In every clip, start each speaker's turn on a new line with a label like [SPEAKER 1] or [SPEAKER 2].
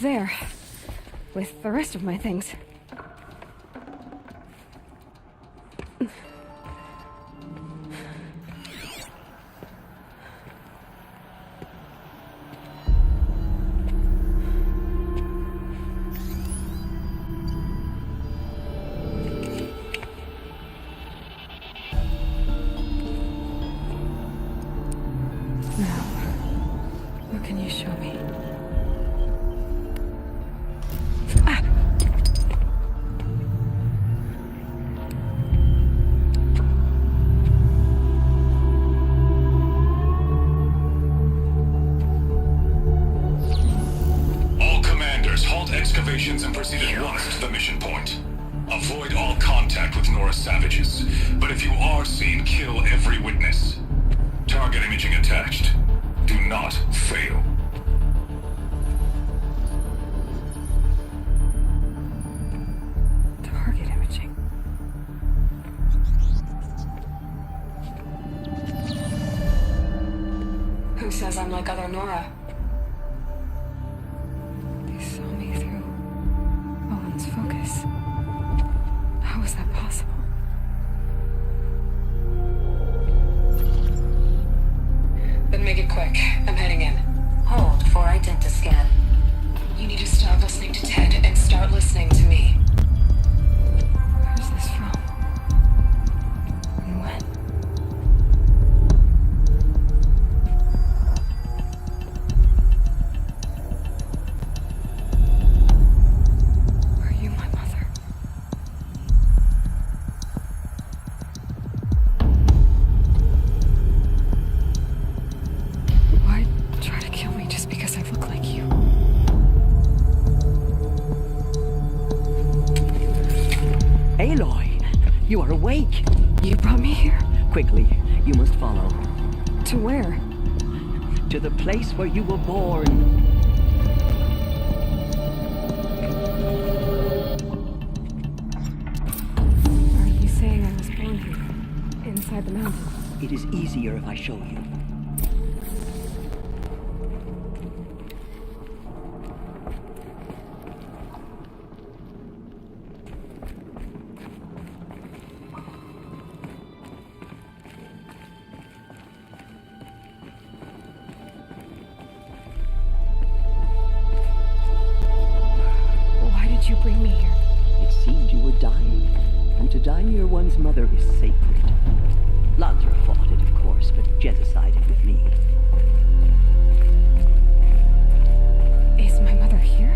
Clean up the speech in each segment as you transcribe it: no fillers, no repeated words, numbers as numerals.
[SPEAKER 1] there, with the rest of my things.
[SPEAKER 2] And proceed at once to the mission point. Avoid all contact with Nora savages, but if you are seen, kill every witness. Target imaging attached. Do not fail.
[SPEAKER 1] Target imaging.
[SPEAKER 3] Who says I'm like other Nora?
[SPEAKER 1] Focus. How is that possible?
[SPEAKER 3] Then make it quick. I'm heading in. Hold for identiscan. You need to stop listening to Ted and start listening to me.
[SPEAKER 1] Where's this from? And when?
[SPEAKER 4] You are awake.
[SPEAKER 1] You brought me here?
[SPEAKER 4] Quickly, you must follow.
[SPEAKER 1] To where?
[SPEAKER 4] To the place where you were born.
[SPEAKER 1] Are you saying I was born here? Inside the mountain?
[SPEAKER 4] It is easier if I show you.
[SPEAKER 1] You bring me here?
[SPEAKER 4] It seemed you were dying, and to die near one's mother is sacred. Lansra fought it, of course, but Jezza sided with me.
[SPEAKER 1] Is my mother here?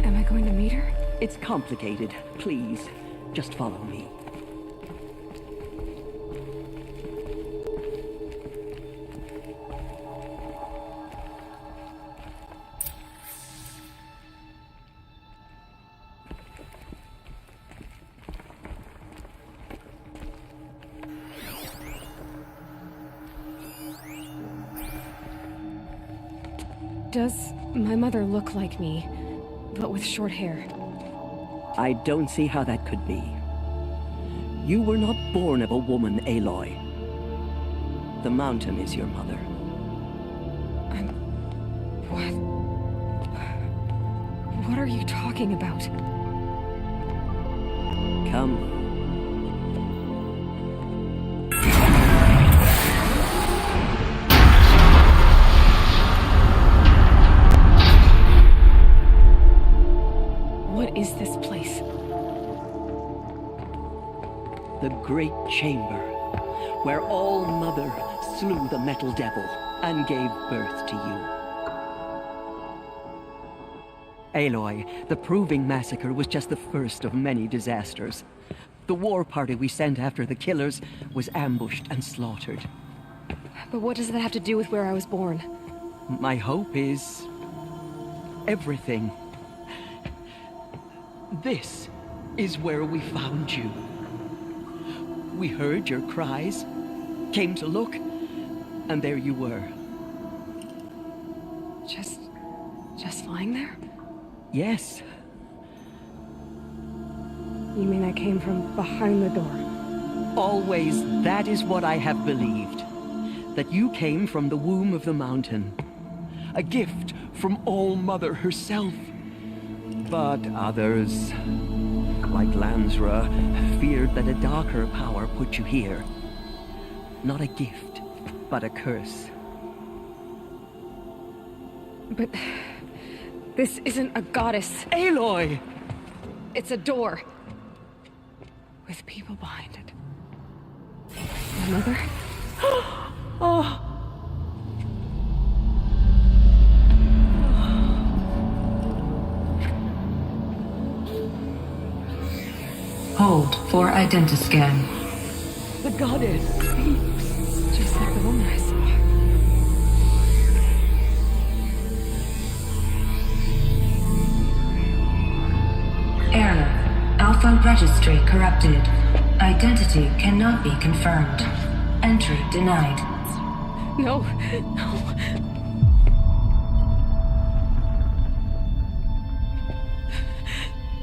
[SPEAKER 1] Am I going to meet her?
[SPEAKER 4] It's complicated. Please, just follow me.
[SPEAKER 1] Does my mother look like me, but with short hair?
[SPEAKER 4] I don't see how that could be. You were not born of a woman, Aloy. The mountain is your mother.
[SPEAKER 1] What? What are you talking about?
[SPEAKER 4] Come.
[SPEAKER 1] What is this place?
[SPEAKER 4] The Great Chamber, where All-Mother slew the Metal Devil and gave birth to you. Aloy, the Proving Massacre was just the first of many disasters. The war party we sent after the killers was ambushed and slaughtered.
[SPEAKER 1] But what does that have to do with where I was born?
[SPEAKER 4] My hope is everything. This is where we found you. We heard your cries, came to look, and there you were.
[SPEAKER 1] Just lying there?
[SPEAKER 4] Yes.
[SPEAKER 1] You mean I came from behind the door?
[SPEAKER 4] Always that is what I have believed. That you came from the womb of the mountain. A gift from All-Mother herself. But others, like Lansra, feared that a darker power put you here. Not a gift, but a curse.
[SPEAKER 1] But this isn't a goddess.
[SPEAKER 4] Aloy!
[SPEAKER 1] It's a door. With people behind it. My mother?
[SPEAKER 4] Oh!
[SPEAKER 3] Hold for identiscan.
[SPEAKER 4] The goddess speaks.
[SPEAKER 1] Just like the woman I saw.
[SPEAKER 3] Error. Alpha registry corrupted. Identity cannot be confirmed. Entry denied.
[SPEAKER 1] No, no.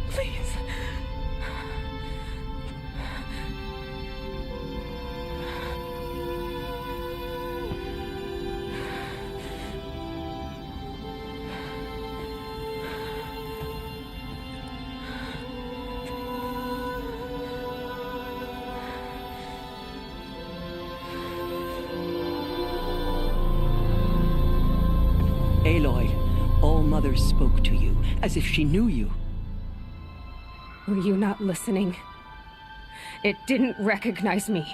[SPEAKER 1] Please.
[SPEAKER 4] Aloy, All-Mother spoke to you, as if she knew you.
[SPEAKER 1] Were you not listening? It didn't recognize me.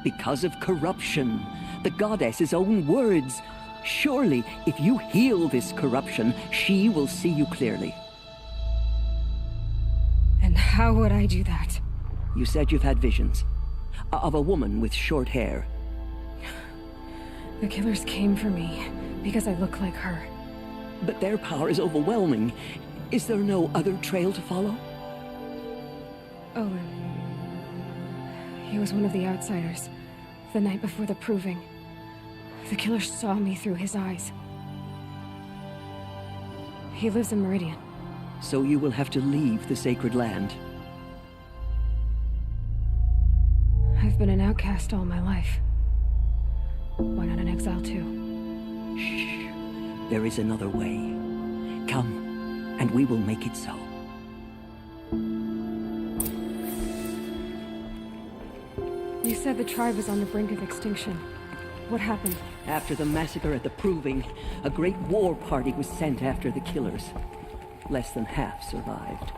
[SPEAKER 4] Because of corruption. The goddess's own words. Surely, if you heal this corruption, she will see you clearly.
[SPEAKER 1] And how would I do that?
[SPEAKER 4] You said you've had visions. Of a woman with short hair.
[SPEAKER 1] The killers came for me because I look like her.
[SPEAKER 4] But their power is overwhelming. Is there no other trail to follow?
[SPEAKER 1] Owen. He was one of the outsiders. The night before the proving. The killer saw me through his eyes. He lives in Meridian.
[SPEAKER 4] So you will have to leave the sacred land.
[SPEAKER 1] I've been an outcast all my life. Why not an exile too?
[SPEAKER 4] Shh. There is another way. Come, and we will make it so.
[SPEAKER 1] You said the tribe was on the brink of extinction. What happened?
[SPEAKER 4] After the massacre at the Proving, a great war party was sent after the killers. Less than half survived.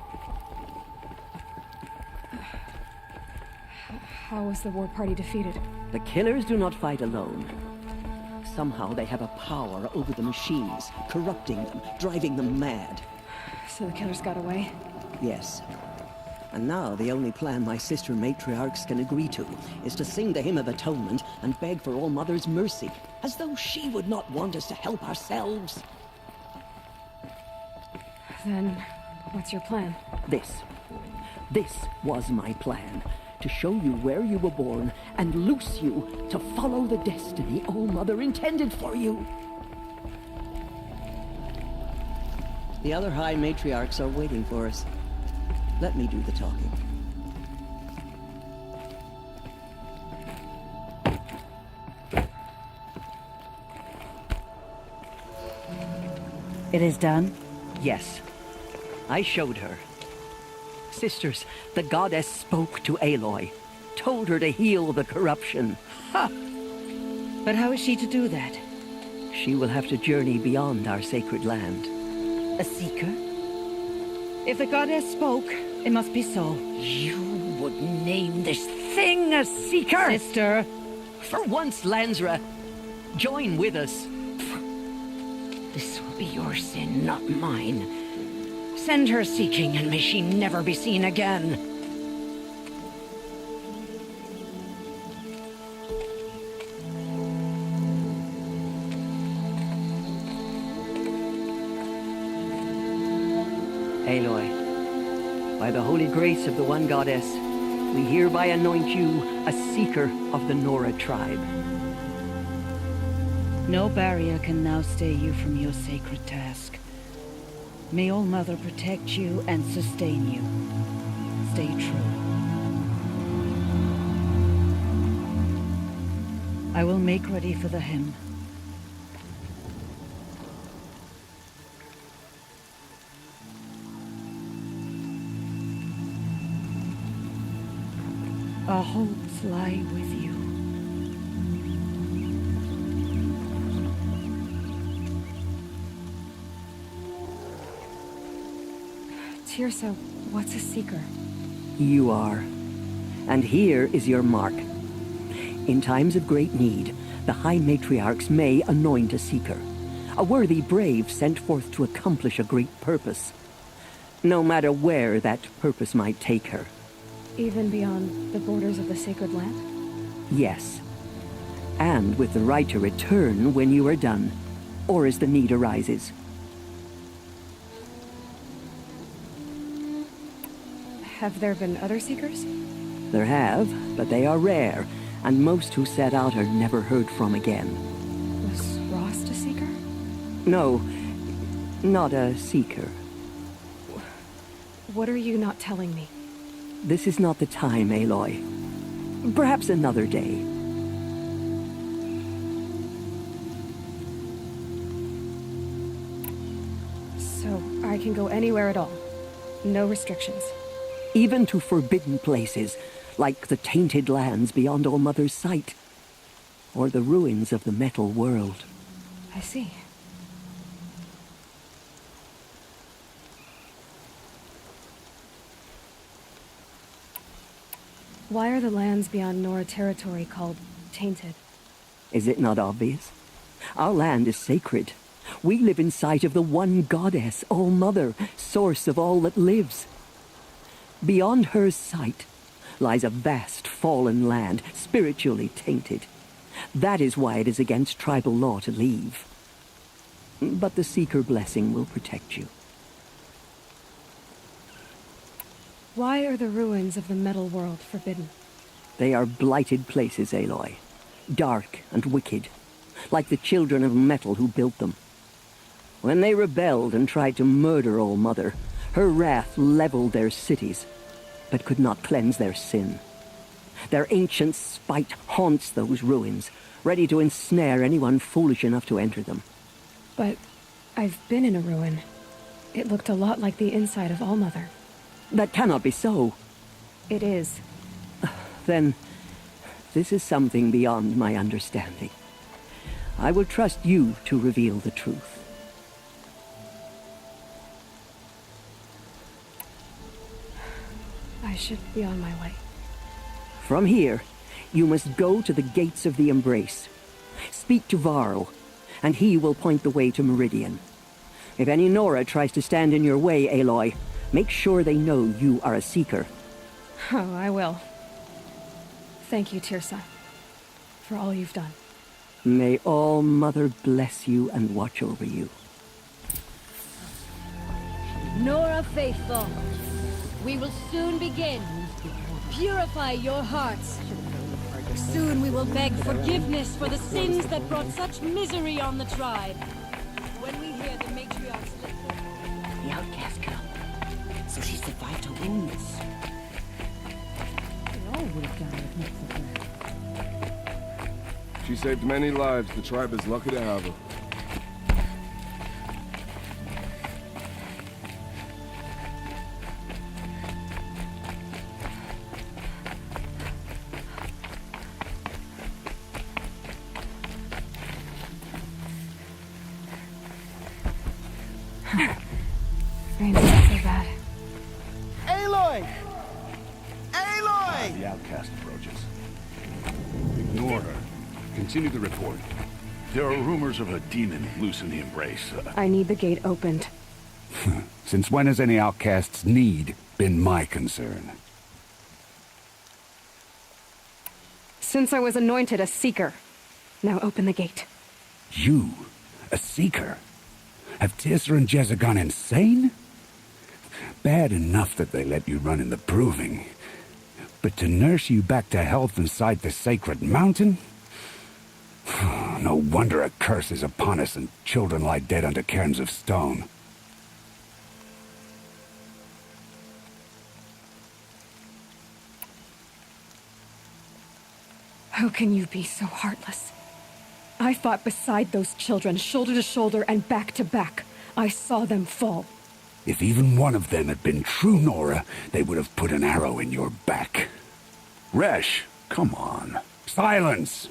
[SPEAKER 1] How was the war party defeated?
[SPEAKER 4] The killers do not fight alone. Somehow they have a power over the machines, corrupting them, driving them mad.
[SPEAKER 1] So the killers got away?
[SPEAKER 4] Yes. And now the only plan my sister matriarchs can agree to is to sing the Hymn of Atonement and beg for All-Mother's mercy, as though she would not want us to help ourselves.
[SPEAKER 1] Then, what's your plan?
[SPEAKER 4] This was my plan. To show you where you were born and loose you to follow the destiny All-Mother intended for you. The other High Matriarchs are waiting for us. Let me do the talking.
[SPEAKER 5] It is done?
[SPEAKER 4] Yes. I showed her. Sisters, the goddess spoke to Aloy. Told her to heal the corruption. Ha!
[SPEAKER 5] But how is she to do that?
[SPEAKER 4] She will have to journey beyond our sacred land.
[SPEAKER 5] A seeker? If the goddess spoke, it must be so.
[SPEAKER 4] You would name this thing a seeker?
[SPEAKER 5] Sister!
[SPEAKER 4] For once, Lansra, join with us.
[SPEAKER 6] This will be your sin, not mine. Send her seeking, and may she never be seen again.
[SPEAKER 4] Aloy, by the holy grace of the one goddess, we hereby anoint you a seeker of the Nora tribe.
[SPEAKER 5] No barrier can now stay you from your sacred task. May All-Mother protect you and sustain you. Stay true. I will make ready for the hymn. Our hopes lie with you.
[SPEAKER 1] Tirsa, what's a seeker?
[SPEAKER 4] You are. And here is your mark. In times of great need, the High Matriarchs may anoint a seeker. A worthy brave sent forth to accomplish a great purpose. No matter where that purpose might take her.
[SPEAKER 1] Even beyond the borders of the sacred land?
[SPEAKER 4] Yes. And with the right to return when you are done, or as the need arises.
[SPEAKER 1] Have there been other seekers?
[SPEAKER 4] There have, but they are rare, and most who set out are never heard from again.
[SPEAKER 1] Was Rost a seeker?
[SPEAKER 4] No, not a seeker.
[SPEAKER 1] What are you not telling me?
[SPEAKER 4] This is not the time, Aloy. Perhaps another day.
[SPEAKER 1] So, I can go anywhere at all? No restrictions?
[SPEAKER 4] Even to forbidden places, like the tainted lands beyond All-Mother's sight. Or the ruins of the metal world.
[SPEAKER 1] I see. Why are the lands beyond Nora territory called tainted?
[SPEAKER 4] Is it not obvious? Our land is sacred. We live in sight of the one goddess, All-Mother, source of all that lives. Beyond her sight lies a vast fallen land, spiritually tainted. That is why it is against tribal law to leave. But the Seeker blessing will protect you.
[SPEAKER 1] Why are the ruins of the metal world forbidden?
[SPEAKER 4] They are blighted places, Aloy. Dark and wicked, like the children of metal who built them. When they rebelled and tried to murder All-Mother, her wrath leveled their cities, but could not cleanse their sin. Their ancient spite haunts those ruins, ready to ensnare anyone foolish enough to enter them.
[SPEAKER 1] But I've been in a ruin. It looked a lot like the inside of All-Mother.
[SPEAKER 4] That cannot be so.
[SPEAKER 1] It is.
[SPEAKER 4] Then, this is something beyond my understanding. I will trust you to reveal the truth.
[SPEAKER 1] I should be on my way.
[SPEAKER 4] From here, you must go to the gates of the Embrace. Speak to Varl, and he will point the way to Meridian. If any Nora tries to stand in your way, Aloy, make sure they know you are a Seeker.
[SPEAKER 1] Oh, I will. Thank you, Tirsa, for all you've done.
[SPEAKER 4] May All-Mother bless you and watch over you.
[SPEAKER 7] Nora Faithful, we will soon begin. Purify your hearts. Soon we will beg forgiveness for the sins that brought such misery on the tribe. When we hear the matriarchs lift
[SPEAKER 6] The outcast girl. So she survived to win this.
[SPEAKER 5] They all would have done it not for her.
[SPEAKER 8] She saved many lives. The tribe is lucky to have her.
[SPEAKER 1] Rain's not so bad.
[SPEAKER 9] Aloy! Aloy!
[SPEAKER 10] The outcast approaches. Ignore her. Continue the report. There are rumors of a demon loose in the Embrace.
[SPEAKER 1] I need the gate opened.
[SPEAKER 10] Since when has any outcast's need been my concern?
[SPEAKER 1] Since I was anointed a Seeker. Now open the gate.
[SPEAKER 10] You? A Seeker? Have Tirsa and Jezza gone insane? Bad enough that they let you run in the Proving. But to nurse you back to health inside the sacred mountain? No wonder a curse is upon us and children lie dead under cairns of stone.
[SPEAKER 1] How can you be so heartless? I fought beside those children, shoulder to shoulder and back to back. I saw them fall.
[SPEAKER 10] If even one of them had been true Nora, they would have put an arrow in your back. Resh, come on. Silence!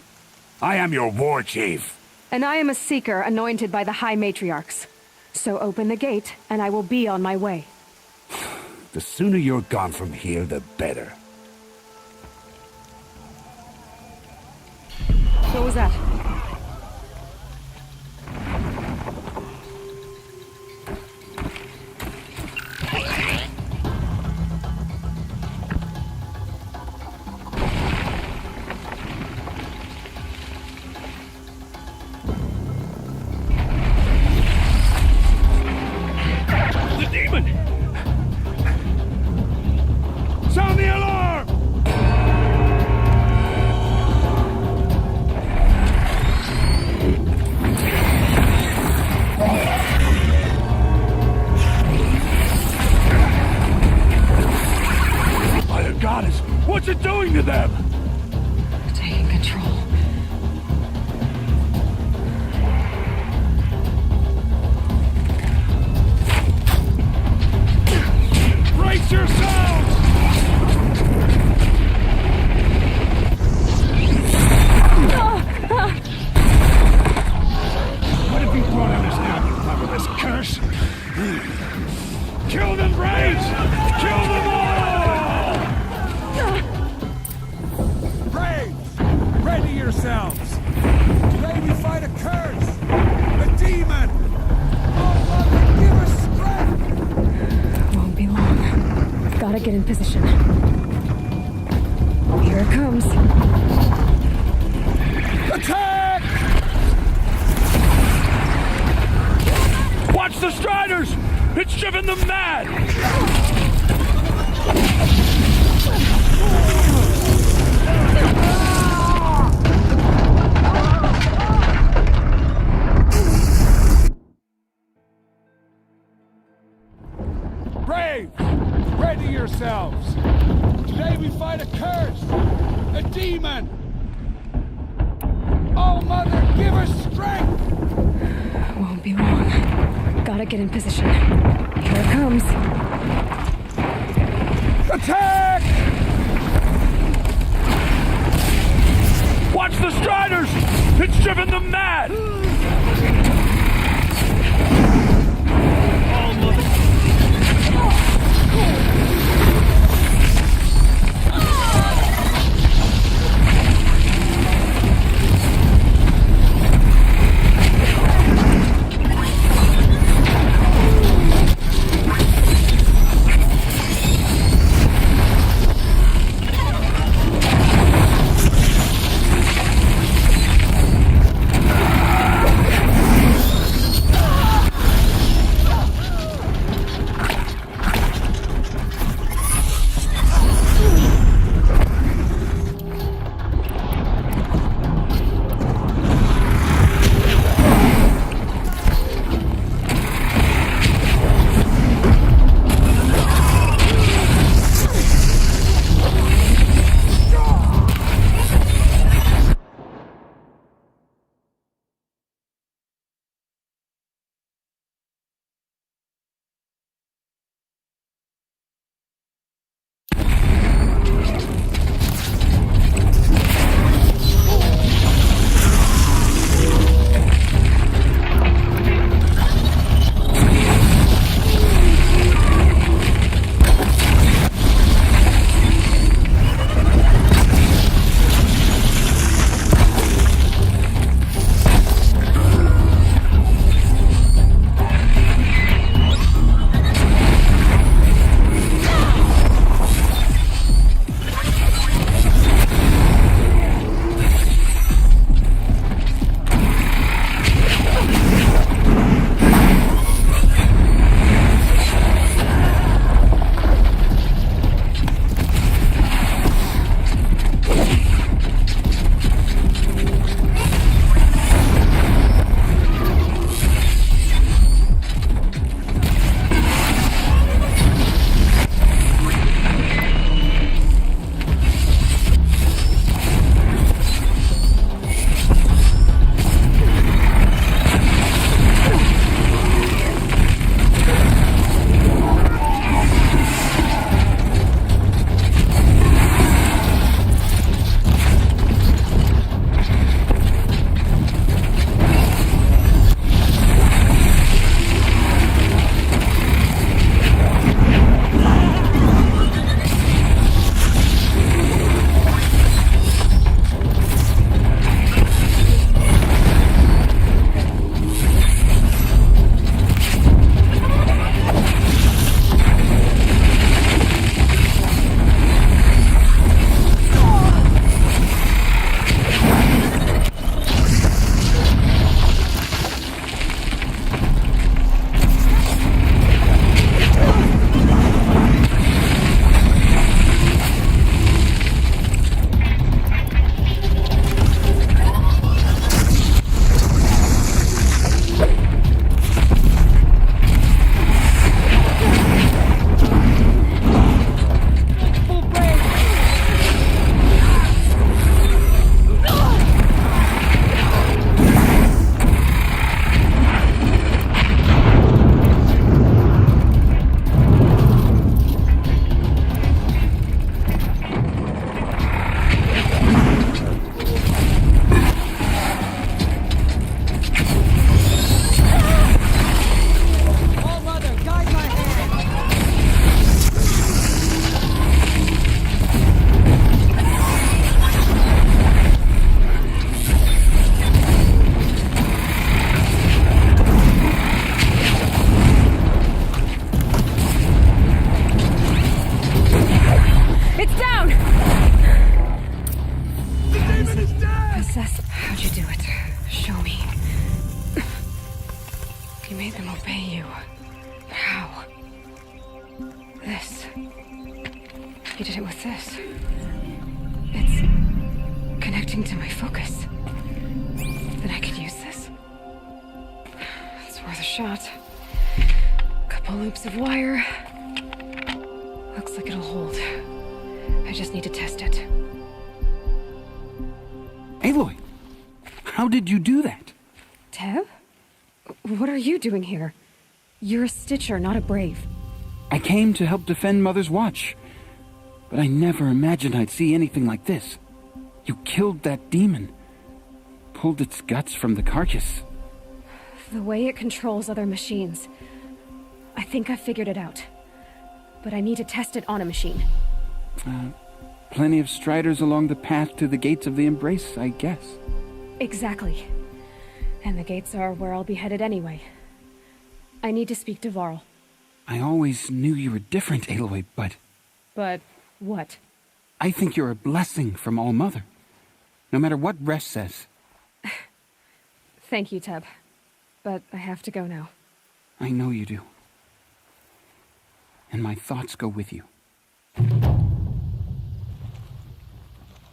[SPEAKER 10] I am your war chief.
[SPEAKER 1] And I am a seeker anointed by the High Matriarchs. So open the gate, and I will be on my way.
[SPEAKER 10] The sooner you're gone from here, the better.
[SPEAKER 1] What was that?
[SPEAKER 10] The demon! Sound the alarm! By the goddess, what's it doing to them?
[SPEAKER 1] Taking control.
[SPEAKER 10] Brace yourselves! What have you brought on us now, you motherless curse? Kill them, Braves! Kill them all! Braves! Ready yourselves! Today we fight a curse! A demon! Oh, Mother, give us strength!
[SPEAKER 1] Won't be long. Gotta get in position. Here it comes.
[SPEAKER 10] Attack! Watch the Striders! It's driven them mad! Brave! Ready yourselves! Today we fight a curse! A demon! Oh, Mother, give us strength!
[SPEAKER 1] Won't be long. Gotta get in position. Here it comes.
[SPEAKER 10] Attack! Watch the Striders! It's driven them mad! Oh, Mother...
[SPEAKER 1] It's down!
[SPEAKER 8] The demon is dead!
[SPEAKER 1] Possessed. How'd you do it? Show me. You made them obey you. How? This. You did it with this. It's connecting to my focus. Then I could use this. It's worth a shot. Couple loops of wire. Looks like it'll hold. I just need to test it.
[SPEAKER 10] Aloy, how did you do that?
[SPEAKER 1] Tev? What are you doing here? You're a Stitcher, not a Brave.
[SPEAKER 10] I came to help defend Mother's Watch, but I never imagined I'd see anything like this. You killed that demon, pulled its guts from the carcass.
[SPEAKER 1] The way it controls other machines. I think I figured it out. But I need to test it on a machine.
[SPEAKER 10] Plenty of striders along the path to the gates of the Embrace, I guess.
[SPEAKER 1] Exactly. And the gates are where I'll be headed anyway. I need to speak to Varl.
[SPEAKER 10] I always knew you were different, Aloy, but...
[SPEAKER 1] But what?
[SPEAKER 10] I think you're a blessing from All-Mother. No matter what Resh says.
[SPEAKER 1] Thank you, Teb. But I have to go now.
[SPEAKER 10] I know you do. And my thoughts go with you.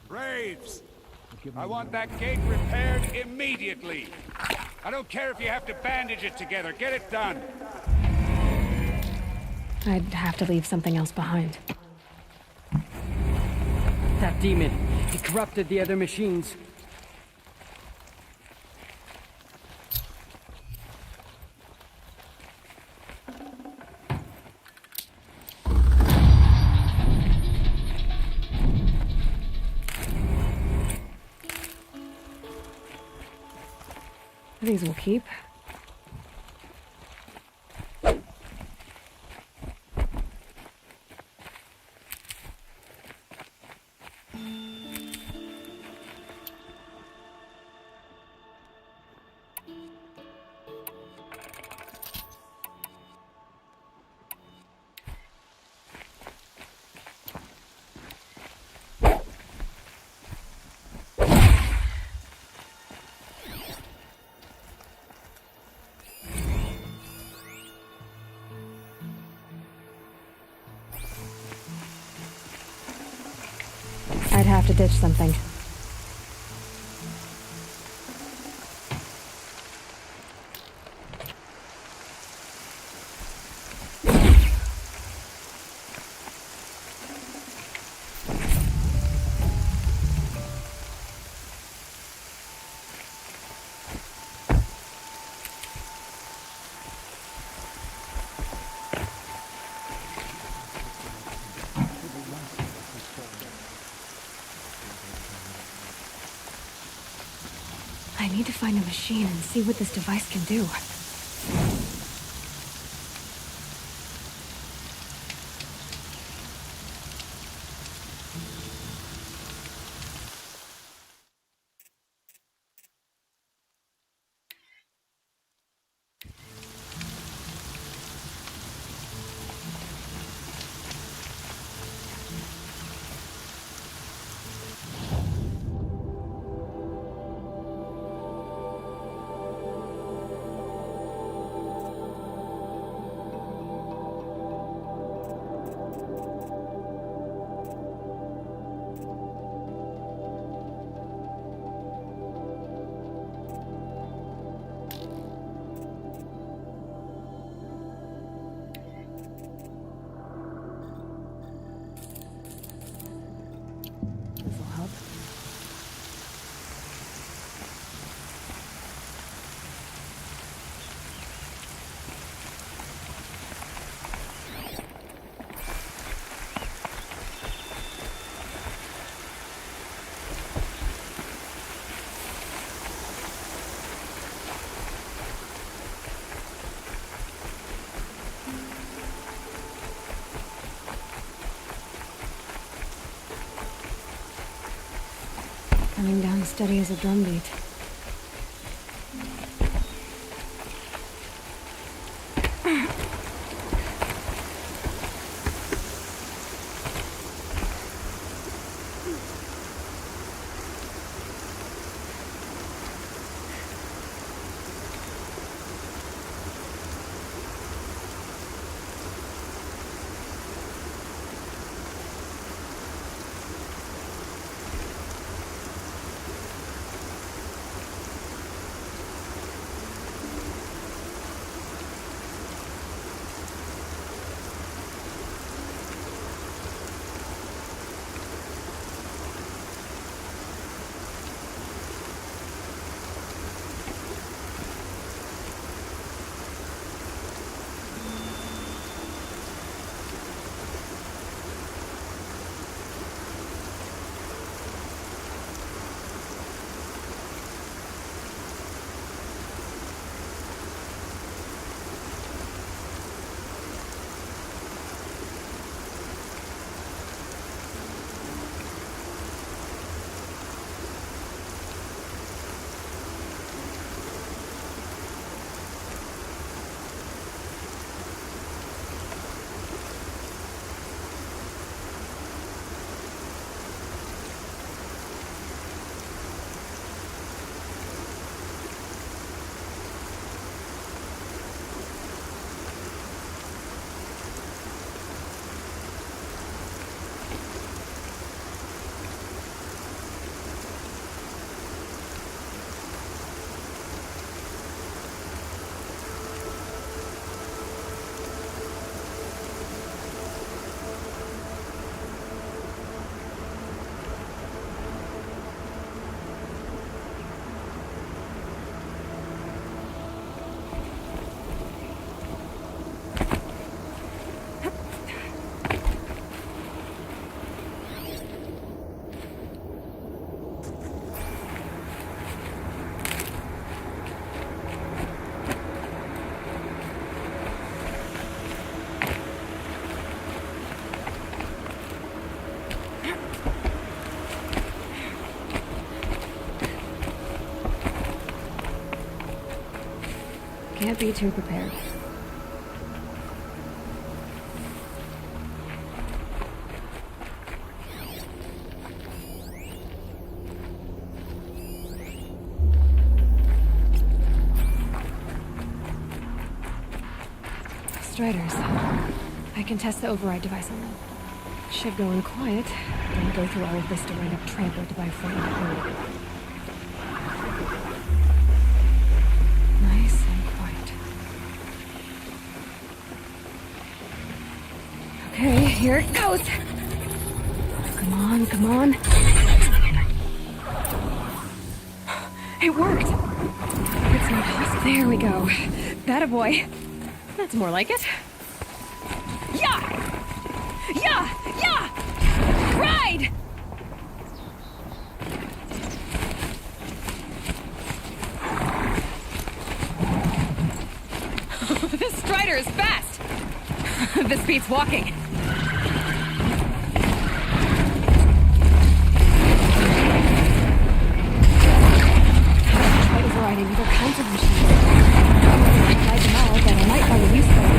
[SPEAKER 11] Braves! I want that gate repaired immediately. I don't care if you have to bandage it together. Get it done.
[SPEAKER 1] I'd have to leave something else behind.
[SPEAKER 9] That demon, he corrupted the other machines.
[SPEAKER 1] These will keep. I'd have to ditch something. I need to find a machine and see what this device can do. This'll help. Coming down steady as a drumbeat. Can't be too prepared. Striders. I can test the override device on them. Should go on quiet. Don't go through all of this to wind up trampled by a frightened herd. Nice and quiet. Okay, here it goes. Come on, come on. It worked. It's not us. There we go. That a boy. That's more like it. Yeah! Yeah! Yeah! Ride! This Strider is fast! This beats walking. Tried overriding other kinds of machines. I tried them all, but I might find a use for this.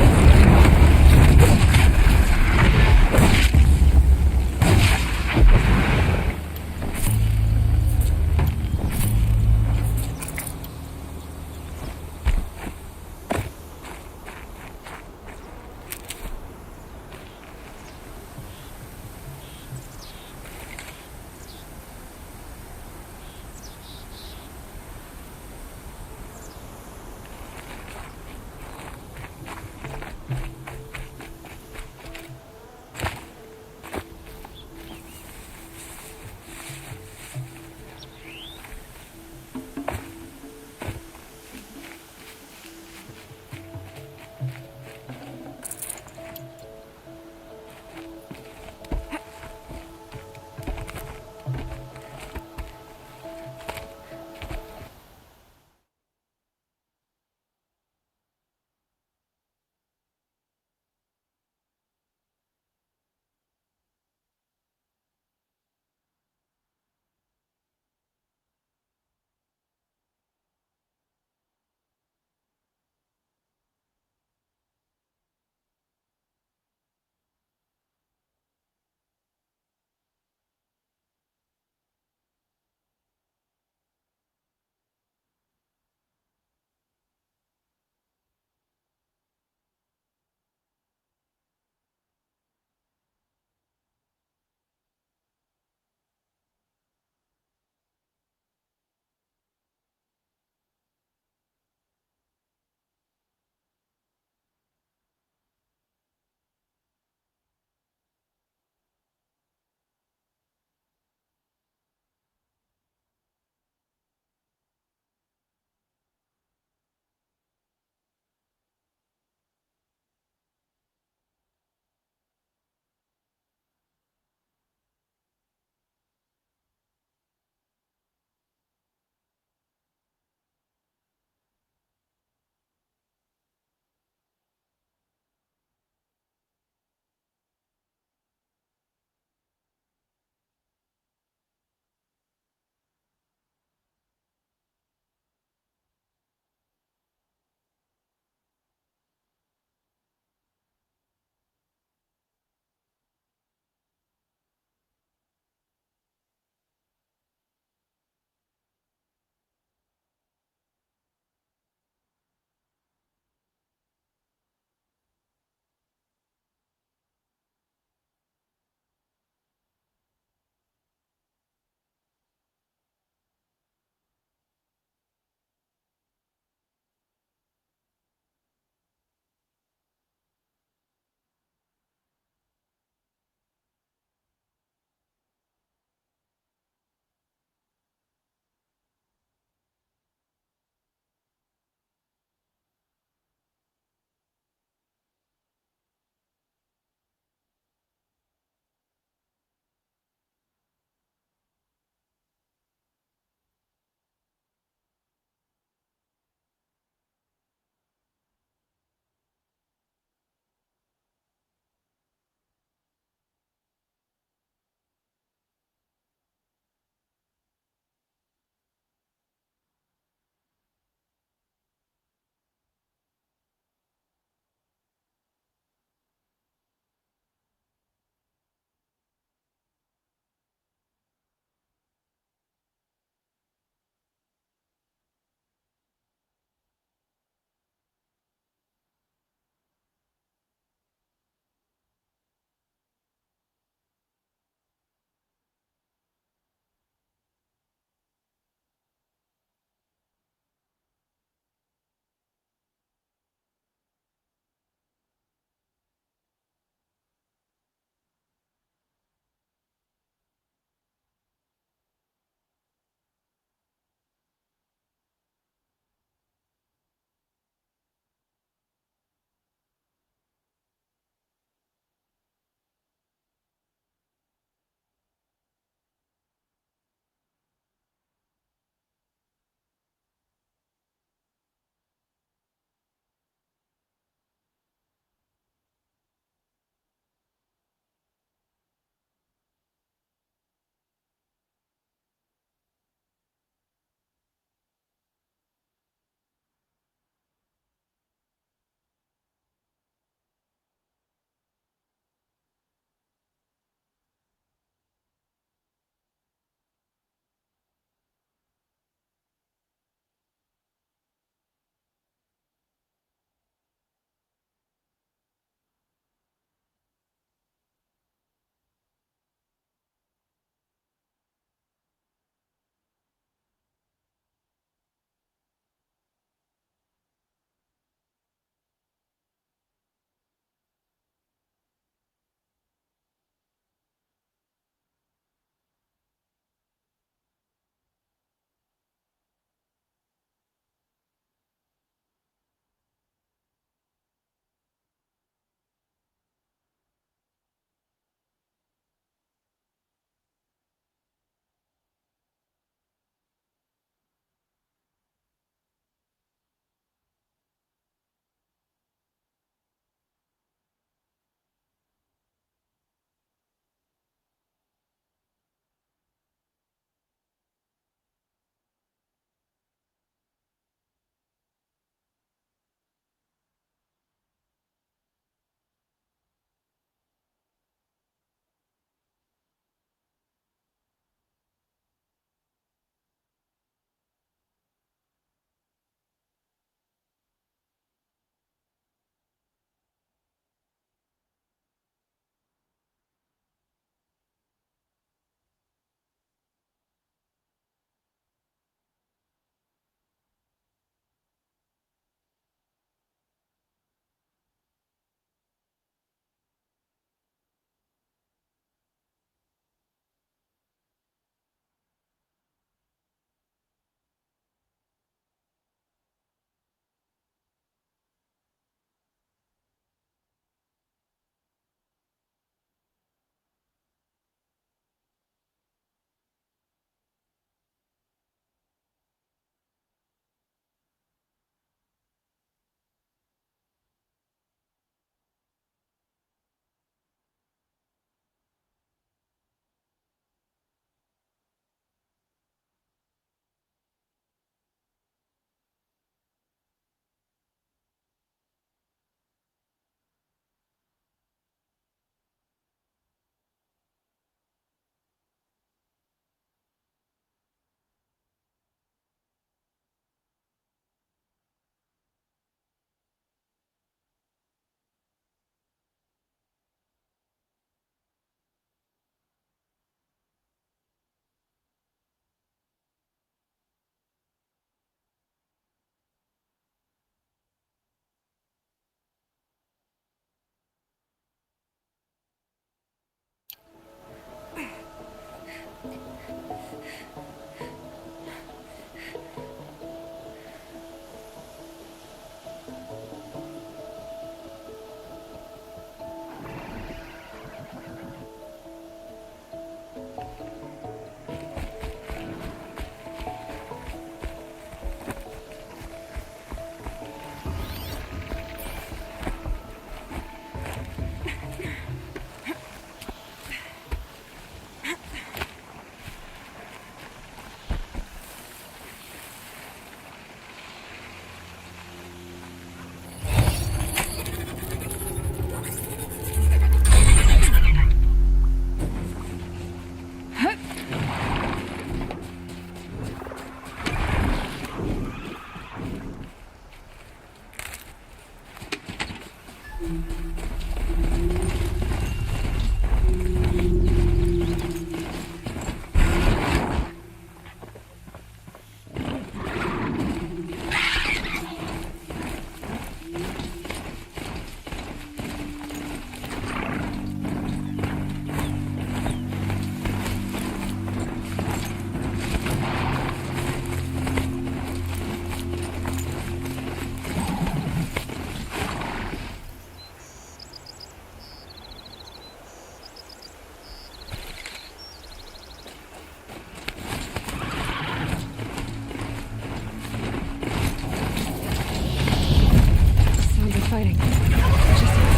[SPEAKER 1] Sounds of fighting.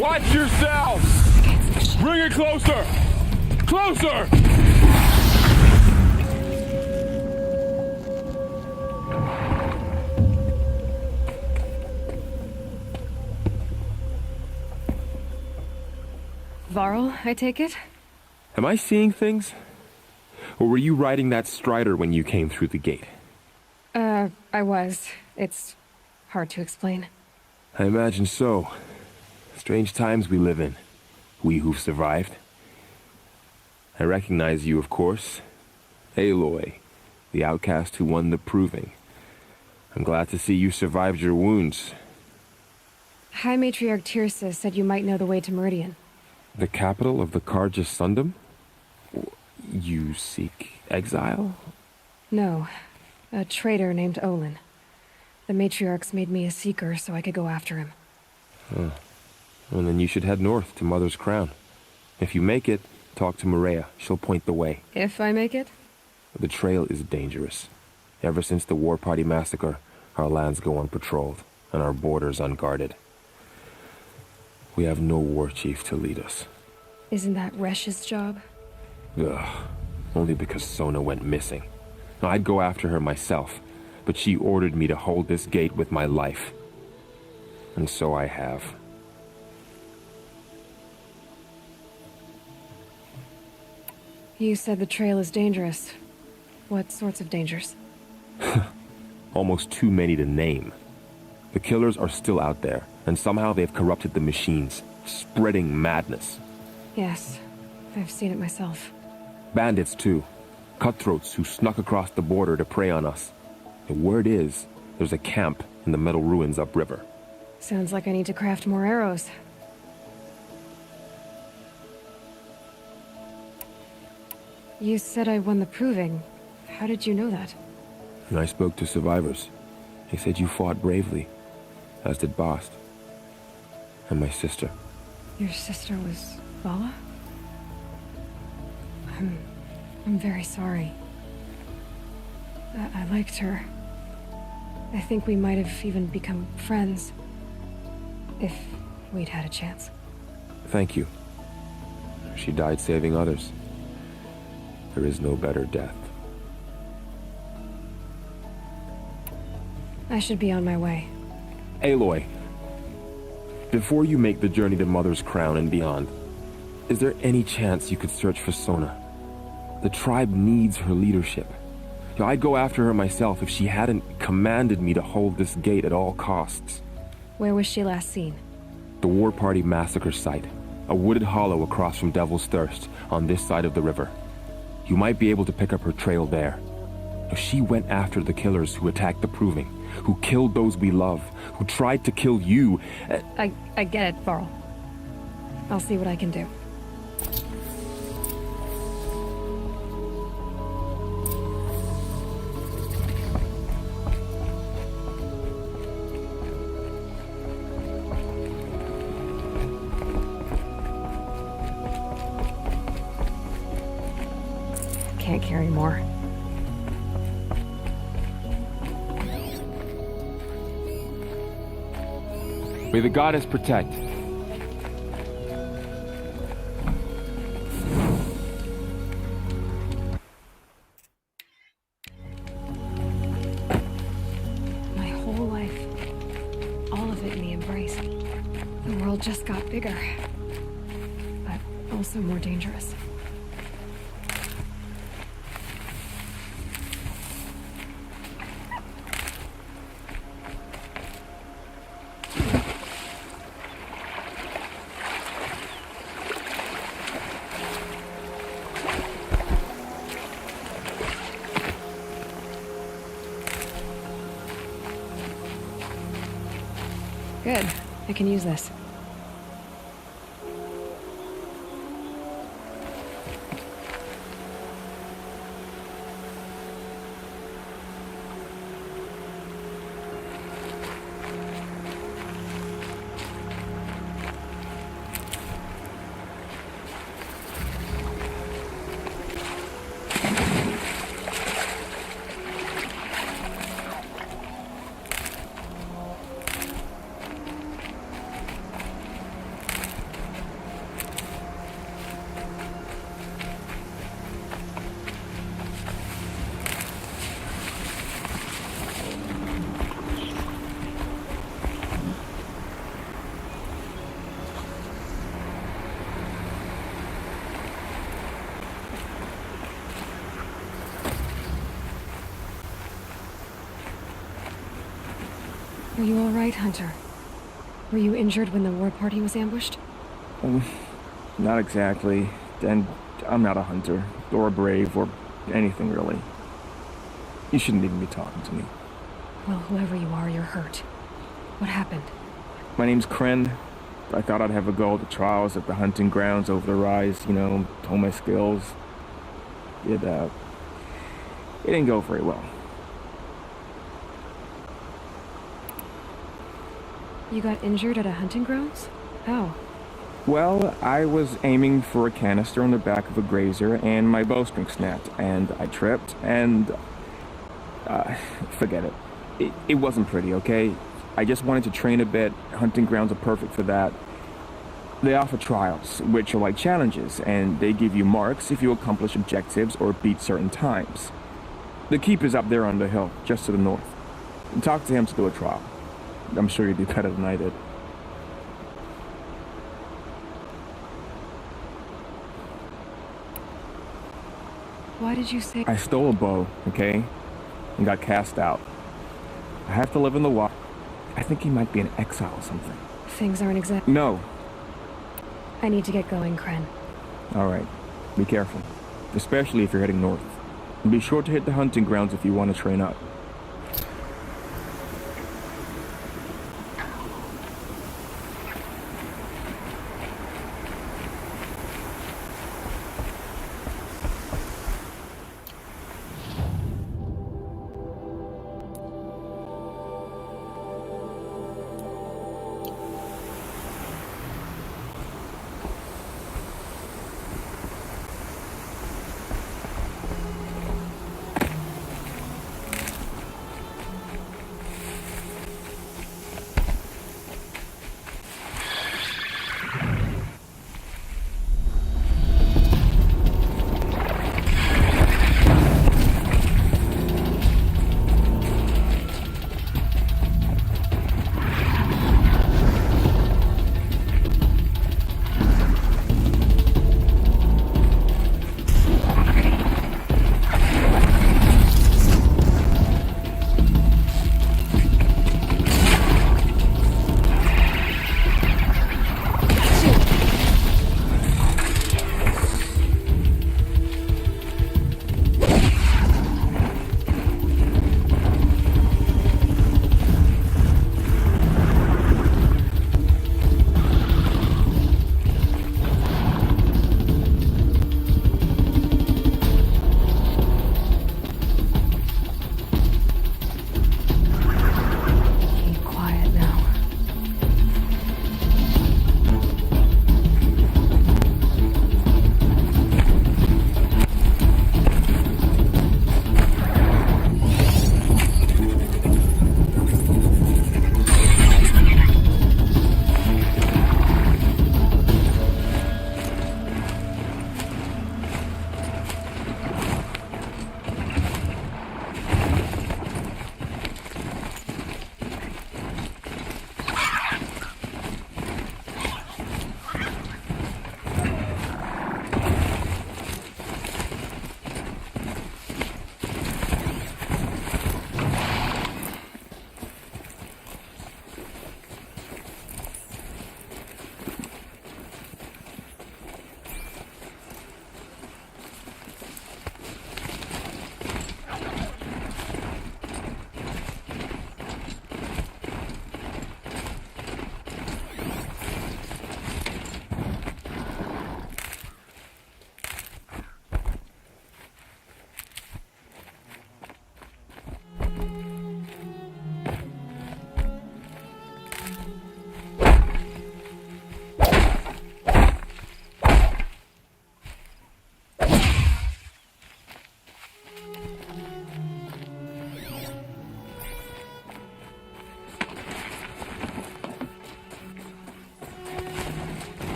[SPEAKER 8] Watch yourself! Bring it closer! Closer!
[SPEAKER 1] Varl, I take it?
[SPEAKER 12] Am I seeing things? Or were you riding that strider when you came through the gate?
[SPEAKER 1] I was. It's hard to explain.
[SPEAKER 12] I imagine so. Strange times we live in. We who've survived. I recognize you, of course. Aloy, the outcast who won the proving. I'm glad to see you survived your wounds.
[SPEAKER 1] High Matriarch Tirsa said you might know the way to Meridian.
[SPEAKER 12] The capital of the Carja Sundom? You seek exile?
[SPEAKER 1] No. A traitor named Olin. The Matriarchs made me a seeker so I could go after him.
[SPEAKER 12] Huh. Well, then you should head north to Mother's Crown. If you make it, talk to Maria. She'll point the way.
[SPEAKER 1] If I make it?
[SPEAKER 12] The trail is dangerous. Ever since the War Party massacre, our lands go unpatrolled, and our borders unguarded. We have no war chief to lead us.
[SPEAKER 1] Isn't that Resh's job?
[SPEAKER 12] Ugh. Only because Sona went missing. Now, I'd go after her myself, but she ordered me to hold this gate with my life. And so I have.
[SPEAKER 1] You said the trail is dangerous. What sorts of dangers?
[SPEAKER 12] Almost too many to name. The killers are still out there, and somehow they've corrupted the machines, spreading madness.
[SPEAKER 1] Yes, I've seen it myself.
[SPEAKER 12] Bandits, too. Cutthroats who snuck across the border to prey on us. The word is, there's a camp in the metal ruins upriver.
[SPEAKER 1] Sounds like I need to craft more arrows. You said I won the proving. How did you know that?
[SPEAKER 12] And I spoke to survivors. They said you fought bravely, as did Bast. And my sister.
[SPEAKER 1] Your sister was Vala? I'm very sorry. I liked her. I think we might have even become friends. If we'd had a chance.
[SPEAKER 12] Thank you. She died saving others. There is no better death.
[SPEAKER 1] I should be on my way.
[SPEAKER 12] Aloy, before you make the journey to Mother's Crown and beyond, is there any chance you could search for Sona? The tribe needs her leadership. I'd go after her myself if she hadn't commanded me to hold this gate at all costs.
[SPEAKER 1] Where was she last seen?
[SPEAKER 12] The War Party massacre site. A wooded hollow across from Devil's Thirst, on this side of the river. You might be able to pick up her trail there. She went after the killers who attacked the Proving, who killed those we love, who tried to kill you.
[SPEAKER 1] I get it, Varl. I'll see what I can do. can't carry more.
[SPEAKER 12] May the goddess protect.
[SPEAKER 1] My whole life, all of it in the embrace. The world just got bigger, but also more dangerous. Good. I can use this. Are you all right, Hunter? Were you injured when the war party was ambushed?
[SPEAKER 12] Not exactly. And I'm not a hunter, or a brave, or anything really. You shouldn't even be talking to me.
[SPEAKER 1] Well, whoever you are, you're hurt. What happened?
[SPEAKER 12] My name's Kren. I thought I'd have a go at the trials at the hunting grounds over the rise, hone my skills. It didn't go very well.
[SPEAKER 1] You got injured at a hunting grounds? How?
[SPEAKER 12] Well, I was aiming for a canister on the back of a grazer, and my bowstring snapped, and I tripped, and... forget it. It wasn't pretty, okay? I just wanted to train a bit. Hunting grounds are perfect for that. They offer trials, which are like challenges, and they give you marks if you accomplish objectives or beat certain times. The keep is up there on the hill, just to the north. Talk to him to do a trial. I'm sure you do better than I did.
[SPEAKER 1] Why did you say...
[SPEAKER 12] I stole a bow, okay? And got cast out. I have to live in the wild. I think he might be in exile or something.
[SPEAKER 1] Things aren't exact...
[SPEAKER 12] No.
[SPEAKER 1] I need to get going, Kren.
[SPEAKER 12] Alright. Be careful. Especially if you're heading north. And be sure to hit the hunting grounds if you want to train up.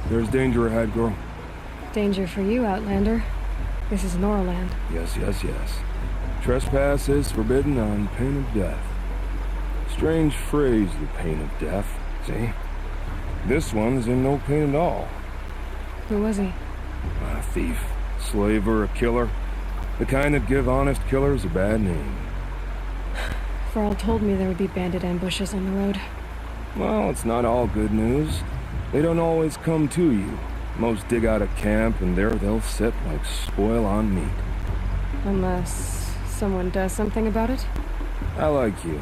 [SPEAKER 8] There's danger ahead, girl.
[SPEAKER 1] Danger for you, Outlander. This is Noraland.
[SPEAKER 8] Yes, yes, yes. Trespass is forbidden on pain of death. Strange phrase, the pain of death, see? This one's in no pain at all.
[SPEAKER 1] Who was he?
[SPEAKER 8] A thief, slaver, a killer. The kind that give honest killers a bad name.
[SPEAKER 1] Varl told me there would be bandit ambushes on the road.
[SPEAKER 8] Well, it's not all good news. They don't always come to you. Most dig out a camp, and there they'll sit like spoil on meat.
[SPEAKER 1] Unless someone does something about it?
[SPEAKER 8] I like you.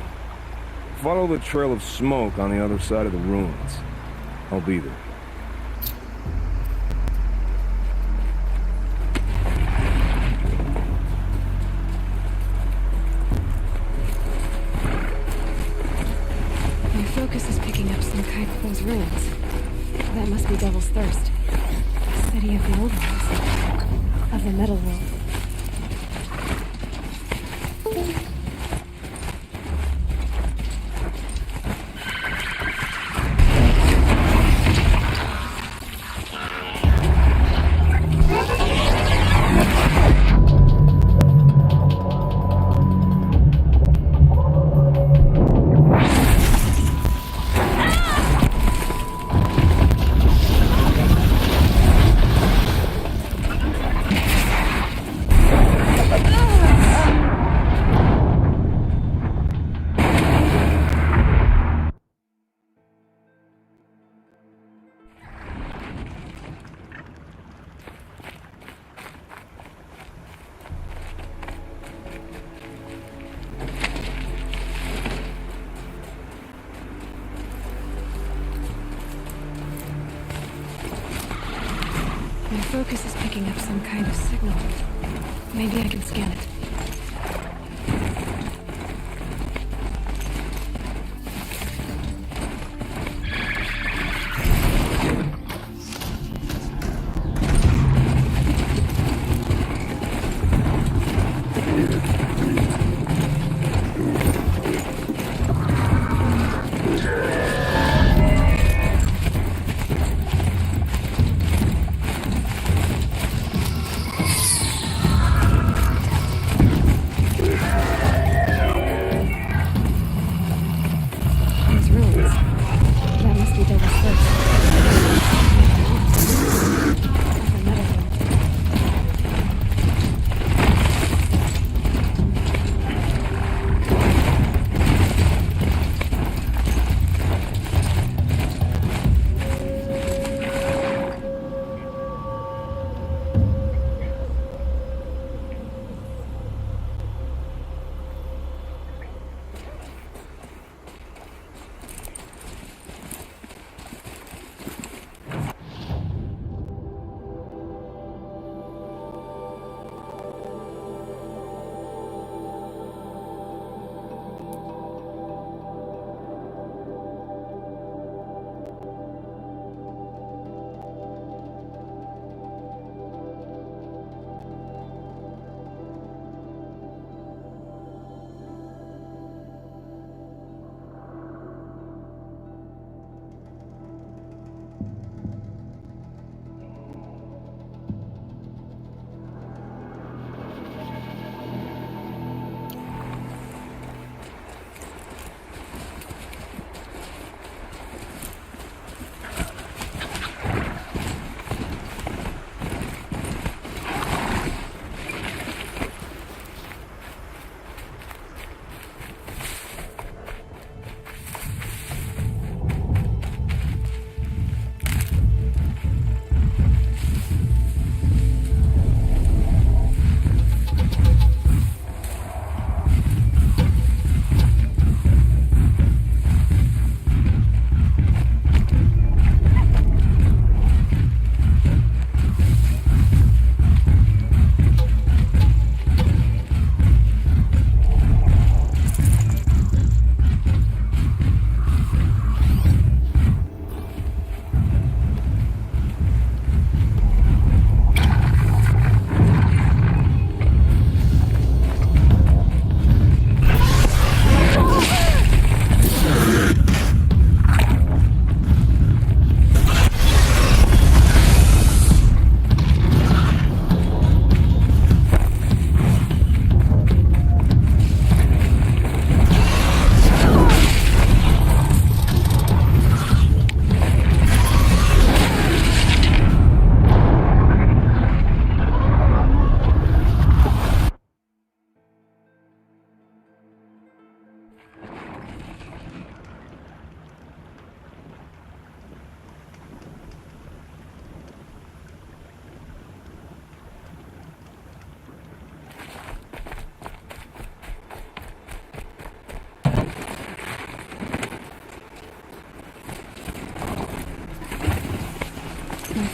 [SPEAKER 8] Follow the trail of smoke on the other side of the ruins. I'll be there.
[SPEAKER 1] My focus is picking up some kind of those ruins. That must be Devil's Thirst. The city of the old ones. Of the metal world. My focus is picking up some kind of signal. Maybe I can scan it.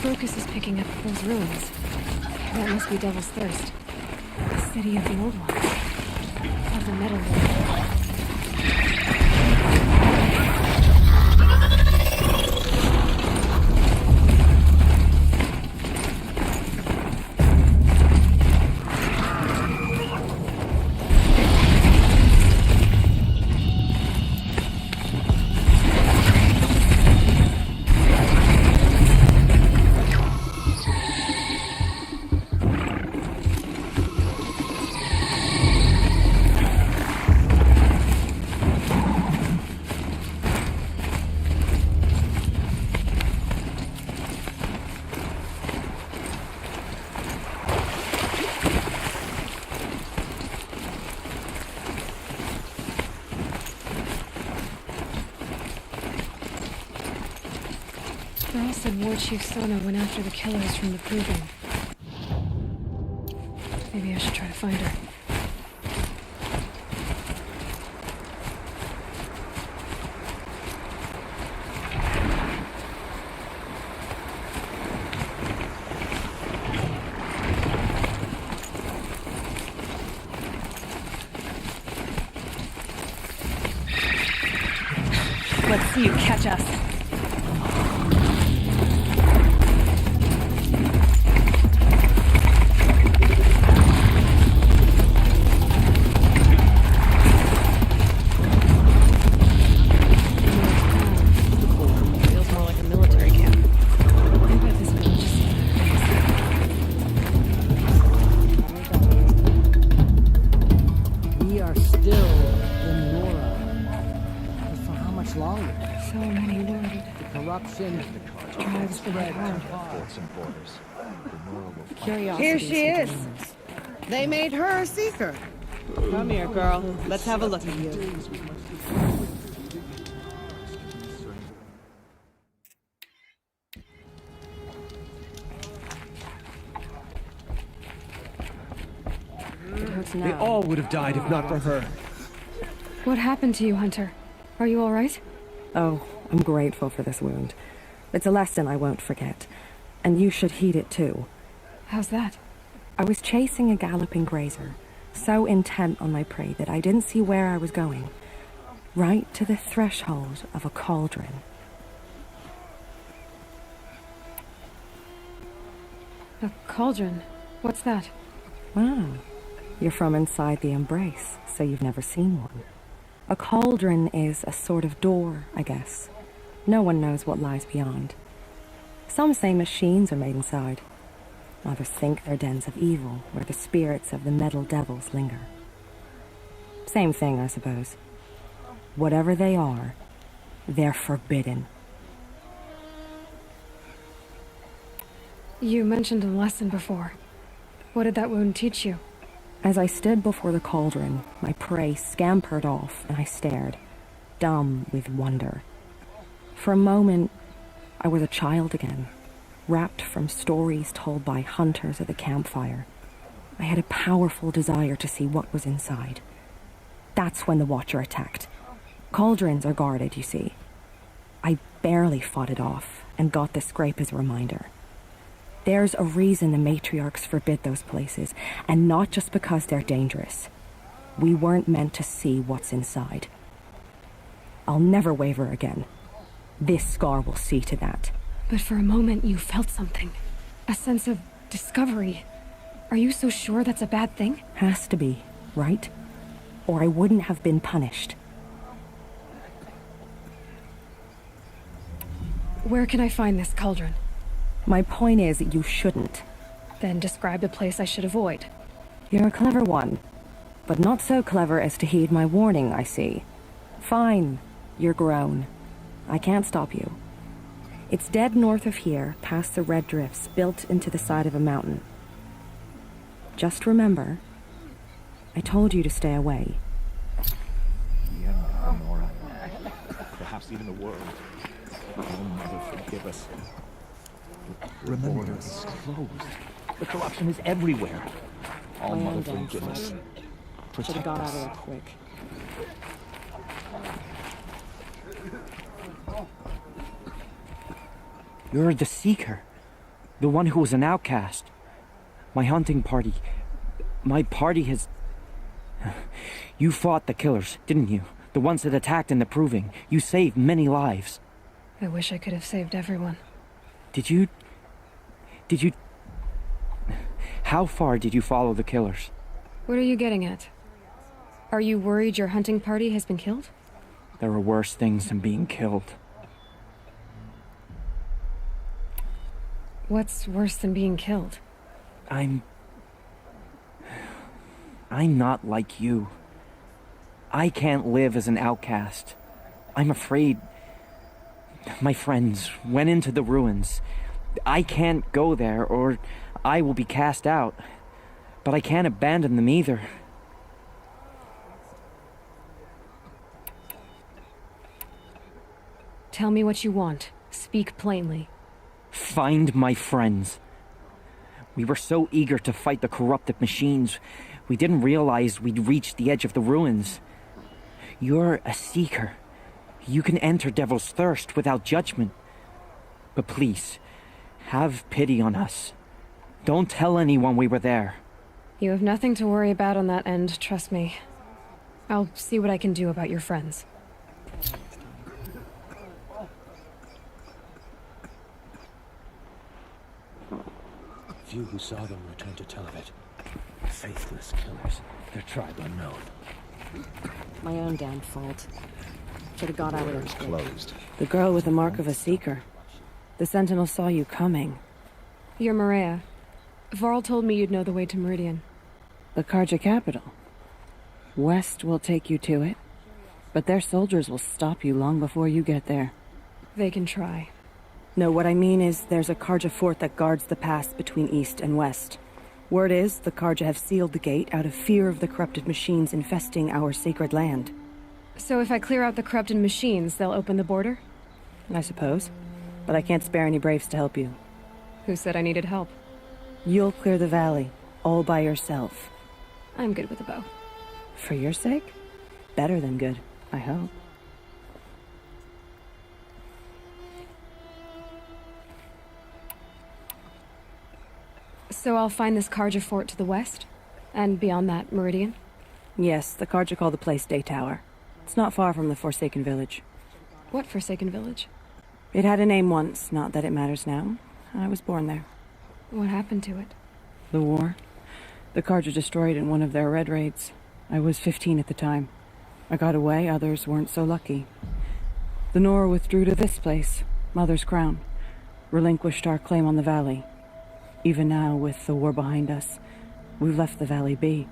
[SPEAKER 1] focus is picking up those ruins. That must be Devil's Thirst. The city of the old ones. Of the metal world. Earl said War Chief Sona went after the killers from the Proving. Maybe I should try to find her.
[SPEAKER 7] Let's see you catch us.
[SPEAKER 1] Feels more like a military camp. I bet this village is
[SPEAKER 9] We are still in Nora. But for how much longer?
[SPEAKER 1] so many wounded.
[SPEAKER 9] The corruption
[SPEAKER 1] Drives the
[SPEAKER 9] spread
[SPEAKER 1] hard.
[SPEAKER 7] Curiosity.
[SPEAKER 13] Here she is. They made her a seeker. Come here, girl. Let's have a look at you.
[SPEAKER 4] They all would have died if not for her.
[SPEAKER 1] What happened to you, Hunter? Are you all right?
[SPEAKER 14] Oh, I'm grateful for this wound. It's a lesson I won't forget. And you should heed it too.
[SPEAKER 1] How's that?
[SPEAKER 14] I was chasing a galloping grazer, so intent on my prey that I didn't see where I was going. Right to the threshold of a cauldron.
[SPEAKER 1] A cauldron? What's that?
[SPEAKER 14] Wow. You're from inside the Embrace, so you've never seen one. A cauldron is a sort of door, I guess. No one knows what lies beyond. Some say machines are made inside. Others think they're dens of evil, where the spirits of the metal devils linger. Same thing, I suppose. Whatever they are, they're forbidden.
[SPEAKER 1] You mentioned a lesson before. What did that wound teach you?
[SPEAKER 14] As I stood before the cauldron, my prey scampered off, and I stared, dumb with wonder. For a moment, I was a child again, wrapped from stories told by hunters at the campfire. I had a powerful desire to see what was inside. That's when the Watcher attacked. Cauldrons are guarded, you see. I barely fought it off, and got the scrape as a reminder. There's a reason the matriarchs forbid those places, and not just because they're dangerous. We weren't meant to see what's inside. I'll never waver again. This scar will see to that.
[SPEAKER 1] But for a moment you felt something. A sense of discovery. Are you so sure that's a bad thing?
[SPEAKER 14] Has to be, right? Or I wouldn't have been punished.
[SPEAKER 1] Where can I find this cauldron?
[SPEAKER 14] My point is that you shouldn't.
[SPEAKER 1] Then describe the place I should avoid.
[SPEAKER 14] You're a clever one, but not so clever as to heed my warning, I see. Fine, you're grown. I can't stop you. It's dead north of here, past the red drifts built into the side of a mountain. Just remember, I told you to stay away.
[SPEAKER 15] Nora. Perhaps even the world. Oh, Mother, forgive us. Remember, it's closed. The corruption is everywhere. All Mother, forgive us.
[SPEAKER 14] Should have got out of there quick.
[SPEAKER 4] You're the Seeker.
[SPEAKER 16] The one who was an outcast. My hunting party. My party has... You fought the killers, didn't you? The ones that attacked in the Proving. You saved many lives.
[SPEAKER 1] I wish I could have saved everyone.
[SPEAKER 16] Did you... How far did you follow the killers?
[SPEAKER 1] What are you getting at? Are you worried your hunting party has been killed?
[SPEAKER 16] There are worse things than being killed.
[SPEAKER 1] What's worse than being killed?
[SPEAKER 16] I'm not like you. I can't live as an outcast. I'm afraid... My friends went into the ruins. I can't go there, or I will be cast out. But I can't abandon them either.
[SPEAKER 1] Tell me what you want. Speak plainly.
[SPEAKER 16] Find my friends. We were so eager to fight the corrupted machines, we didn't realize we'd reached the edge of the ruins. You're a seeker. You can enter Devil's Thirst without judgment. But please, have pity on us. Don't tell anyone we were there.
[SPEAKER 1] You have nothing to worry about on that end, trust me. I'll see what I can do about your friends.
[SPEAKER 15] Few who saw them returned to tell of it. Faithless killers, their tribe unknown.
[SPEAKER 14] My own damn fault. Should have got out of it.
[SPEAKER 15] Closed.
[SPEAKER 14] The girl with the mark of a seeker. The Sentinel saw you coming.
[SPEAKER 1] You're Maria. Varl told me you'd know the way to Meridian.
[SPEAKER 14] The Karja capital. West will take you to it, but their soldiers will stop you long before you get there.
[SPEAKER 1] They can try.
[SPEAKER 14] No, what I mean is there's a Karja fort that guards the pass between east and west. Word is the Karja have sealed the gate out of fear of the corrupted machines infesting our sacred land.
[SPEAKER 1] So if I clear out the corrupted machines, they'll open the border?
[SPEAKER 14] I suppose. But I can't spare any braves to help you.
[SPEAKER 1] Who said I needed help?
[SPEAKER 14] You'll clear the valley, all by yourself.
[SPEAKER 1] I'm good with a bow.
[SPEAKER 14] For your sake? Better than good, I hope.
[SPEAKER 1] So I'll find this Karja fort to the west? And beyond that, Meridian?
[SPEAKER 14] Yes, the Karja call the place Day Tower. It's not far from the Forsaken Village.
[SPEAKER 1] What Forsaken Village?
[SPEAKER 14] It had a name once, not that it matters now. I was born there.
[SPEAKER 1] What happened to it?
[SPEAKER 14] The war. The Karja destroyed in one of their red raids. I was 15 at the time. I got away, others weren't so lucky. The Nora withdrew to this place, Mother's Crown. Relinquished our claim on the valley. Even now, with the war behind us, we've left the valley be.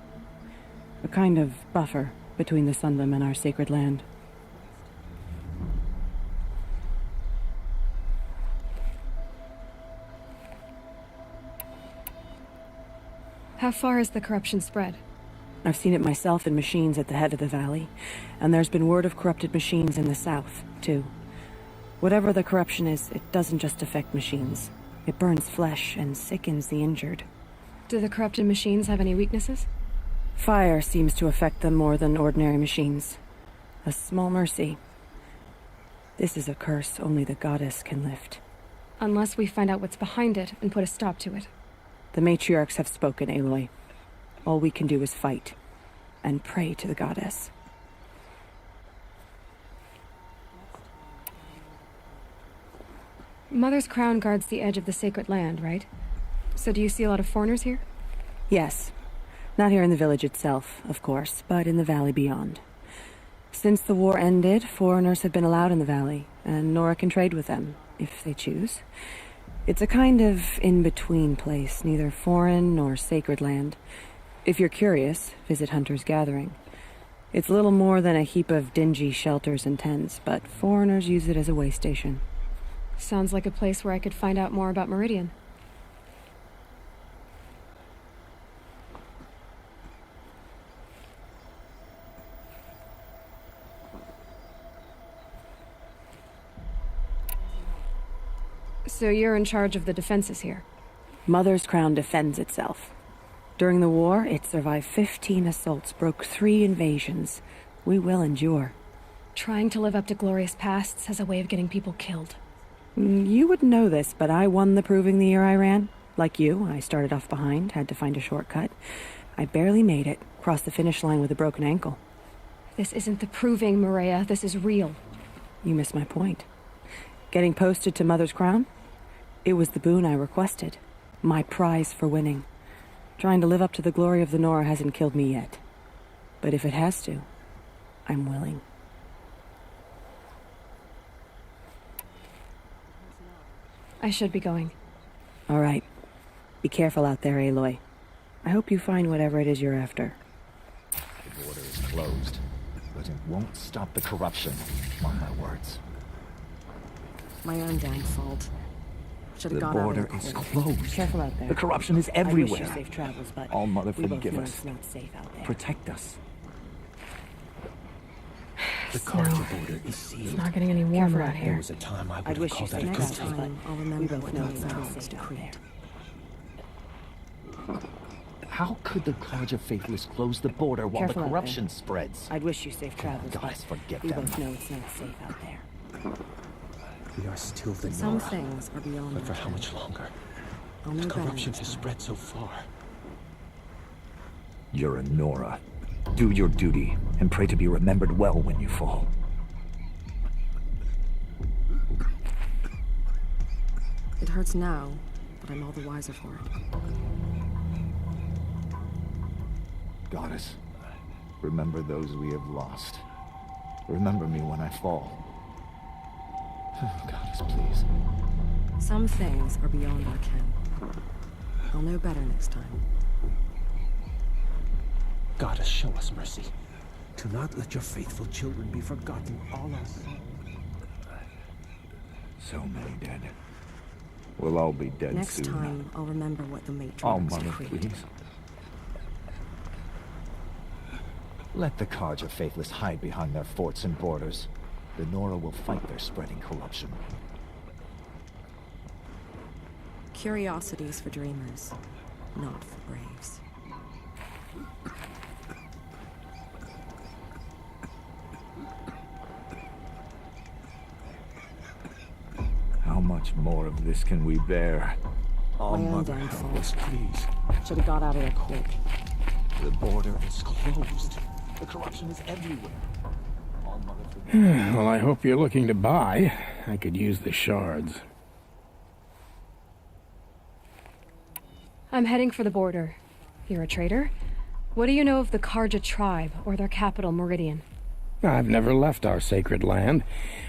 [SPEAKER 14] A kind of buffer between the Sundom and our sacred land.
[SPEAKER 1] How far has the corruption spread?
[SPEAKER 14] I've seen it myself in machines at the head of the valley, and there's been word of corrupted machines in the south, too. Whatever the corruption is, it doesn't just affect machines. It burns flesh and sickens the injured.
[SPEAKER 1] Do the corrupted machines have any weaknesses?
[SPEAKER 14] Fire seems to affect them more than ordinary machines. A small mercy. This is a curse only the goddess can lift.
[SPEAKER 1] Unless we find out what's behind it and put a stop to it.
[SPEAKER 14] The matriarchs have spoken, Aloy. All we can do is fight, and pray to the goddess.
[SPEAKER 1] Mother's Crown guards the edge of the sacred land, right? So do you see a lot of foreigners here?
[SPEAKER 14] Yes. Not here in the village itself, of course, but in the valley beyond. Since the war ended, foreigners have been allowed in the valley, and Nora can trade with them, if they choose. It's a kind of in-between place, neither foreign nor sacred land. If you're curious, visit Hunter's Gathering. It's little more than a heap of dingy shelters and tents, but foreigners use it as a way station.
[SPEAKER 1] Sounds like a place where I could find out more about Meridian. So you're in charge of the defenses here?
[SPEAKER 14] Mother's Crown defends itself. During the war, it survived 15 assaults, broke 3 invasions. We will endure.
[SPEAKER 1] Trying to live up to glorious pasts has a way of getting people killed.
[SPEAKER 14] You would know this, but I won the proving the year I ran. Like you, I started off behind, had to find a shortcut. I barely made it, crossed the finish line with a broken ankle.
[SPEAKER 1] This isn't the proving, Maria. This is real.
[SPEAKER 14] You missed my point. Getting posted to Mother's Crown? It was the boon I requested. My prize for winning. Trying to live up to the glory of the Nora hasn't killed me yet. But if it has to, I'm willing.
[SPEAKER 1] I should be going.
[SPEAKER 14] All right. Be careful out there, Aloy. I hope you find whatever it is you're after.
[SPEAKER 15] The border is closed, but it won't stop the corruption. Mark my words.
[SPEAKER 9] My own dang fault. Should have
[SPEAKER 15] The
[SPEAKER 9] got out
[SPEAKER 15] border
[SPEAKER 9] of
[SPEAKER 15] is
[SPEAKER 9] the
[SPEAKER 15] closed.
[SPEAKER 14] Careful out there.
[SPEAKER 15] The corruption is
[SPEAKER 14] I wish
[SPEAKER 15] everywhere.
[SPEAKER 14] you safe travels, but
[SPEAKER 15] All Mother
[SPEAKER 14] we both
[SPEAKER 15] forgive
[SPEAKER 14] know
[SPEAKER 15] us.
[SPEAKER 14] it's not safe out there.
[SPEAKER 15] Protect us.
[SPEAKER 1] The Carja border is sealed. It's not getting any warmer out here.
[SPEAKER 15] There was a time I would
[SPEAKER 14] I'd
[SPEAKER 15] have
[SPEAKER 14] wish you
[SPEAKER 15] called that a
[SPEAKER 14] safe
[SPEAKER 15] good
[SPEAKER 14] travels,
[SPEAKER 15] thing.
[SPEAKER 14] but
[SPEAKER 9] I'll
[SPEAKER 14] we
[SPEAKER 9] remember
[SPEAKER 14] both
[SPEAKER 9] what
[SPEAKER 14] know
[SPEAKER 9] that
[SPEAKER 14] it's
[SPEAKER 9] vow
[SPEAKER 14] not
[SPEAKER 9] was
[SPEAKER 14] safe out
[SPEAKER 9] decreed.
[SPEAKER 14] there.
[SPEAKER 15] How could the Carja faithless close the border while
[SPEAKER 14] Careful
[SPEAKER 15] the
[SPEAKER 14] out
[SPEAKER 15] corruption
[SPEAKER 14] there.
[SPEAKER 15] spreads?
[SPEAKER 14] I'd wish you safe travels,
[SPEAKER 15] Guys,
[SPEAKER 14] but
[SPEAKER 15] forget
[SPEAKER 14] we
[SPEAKER 15] them.
[SPEAKER 14] both know it's not safe out there.
[SPEAKER 15] We are still the
[SPEAKER 9] Some
[SPEAKER 15] Nora.
[SPEAKER 9] things are beyond
[SPEAKER 15] But for
[SPEAKER 9] our
[SPEAKER 15] how much longer?
[SPEAKER 9] I'll know
[SPEAKER 15] The
[SPEAKER 9] better
[SPEAKER 15] corruption
[SPEAKER 9] next
[SPEAKER 15] has
[SPEAKER 9] time.
[SPEAKER 15] spread so far. You're a Nora. Do your duty, and pray to be remembered well when you fall.
[SPEAKER 9] It hurts now, but I'm all the wiser for it.
[SPEAKER 15] Goddess, remember those we have lost. Remember me when I fall. Goddess, please.
[SPEAKER 9] Some things are beyond our ken. I'll know better next time.
[SPEAKER 15] Goddess, show us mercy. Do not let your faithful children be forgotten, all us.
[SPEAKER 10] So many dead. We'll all be dead
[SPEAKER 9] Next
[SPEAKER 10] soon.
[SPEAKER 9] time, I'll remember what the matrix
[SPEAKER 15] All Mother,
[SPEAKER 9] decreed.
[SPEAKER 15] please. Let the Carja faithless hide behind their forts and borders. The Nora will fight their spreading corruption.
[SPEAKER 9] Curiosity is for dreamers, not for braves.
[SPEAKER 10] How much more of this can we bear?
[SPEAKER 15] All
[SPEAKER 9] My own
[SPEAKER 15] Mother,
[SPEAKER 9] damn
[SPEAKER 15] help us, please.
[SPEAKER 9] Should have got out of there quick.
[SPEAKER 15] The border is closed. The corruption is everywhere. All Mother forgive.
[SPEAKER 17] Well, I hope you're looking to buy. I could use the shards.
[SPEAKER 1] I'm heading for the border. You're a trader? What do you know of the Carja tribe, or their capital, Meridian?
[SPEAKER 17] I've never left our sacred land,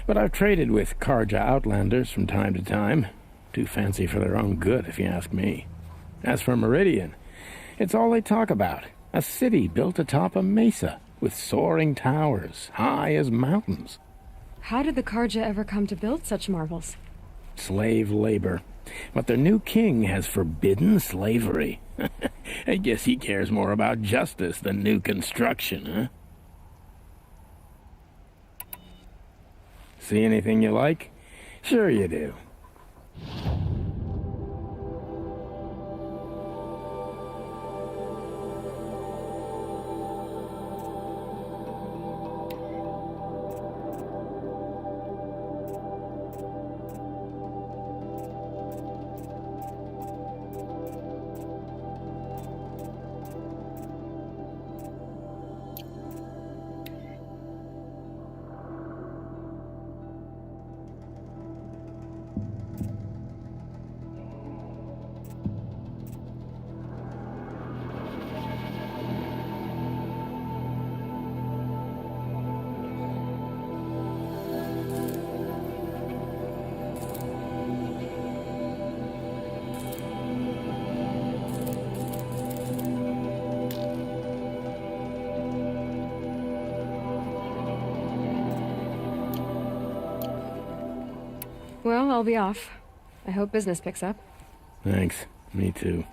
[SPEAKER 17] but I've traded with Carja outlanders from time to time. Too fancy for their own good, if you ask me. As for Meridian, it's all they talk about. A city built atop a mesa, with soaring towers, high as mountains.
[SPEAKER 1] How did the Carja ever come to build such marvels?
[SPEAKER 17] Slave labor. But their new king has forbidden slavery. I guess he cares more about justice than new construction, huh? See anything you like? Sure you do.
[SPEAKER 1] Well, I'll be off. I hope business picks up.
[SPEAKER 17] Thanks. Me too.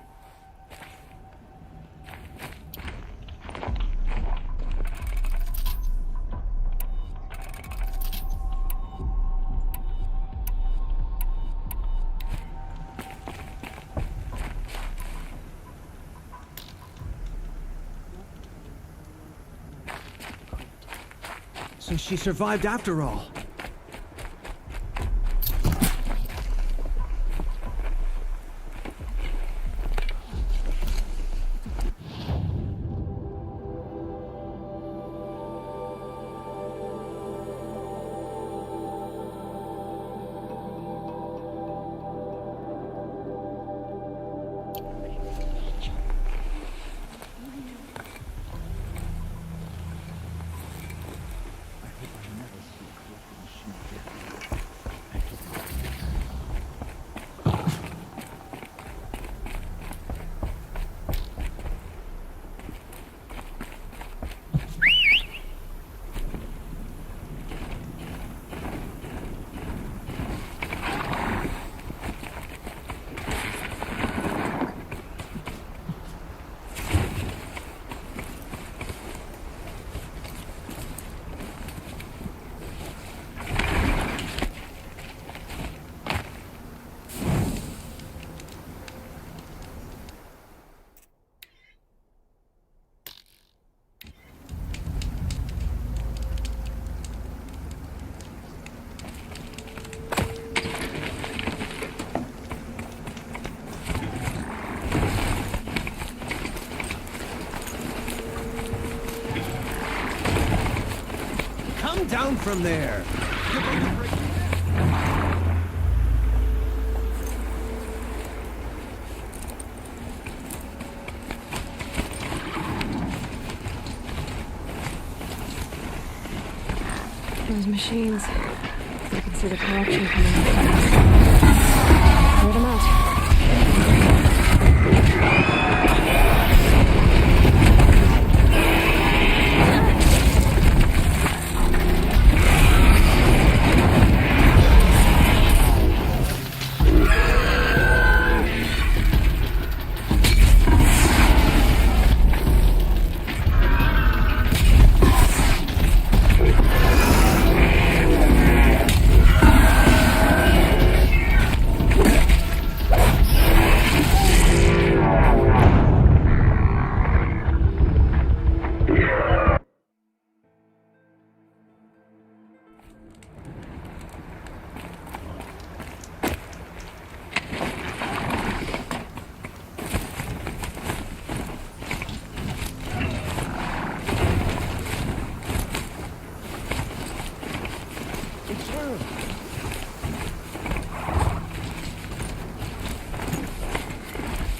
[SPEAKER 18] So she survived after all. Come down from there!
[SPEAKER 1] Those machines. You can see the corruption coming up. Clear them out.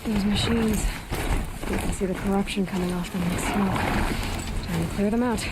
[SPEAKER 1] Those machines. You can see the corruption coming off them like smoke. Time to clear them out.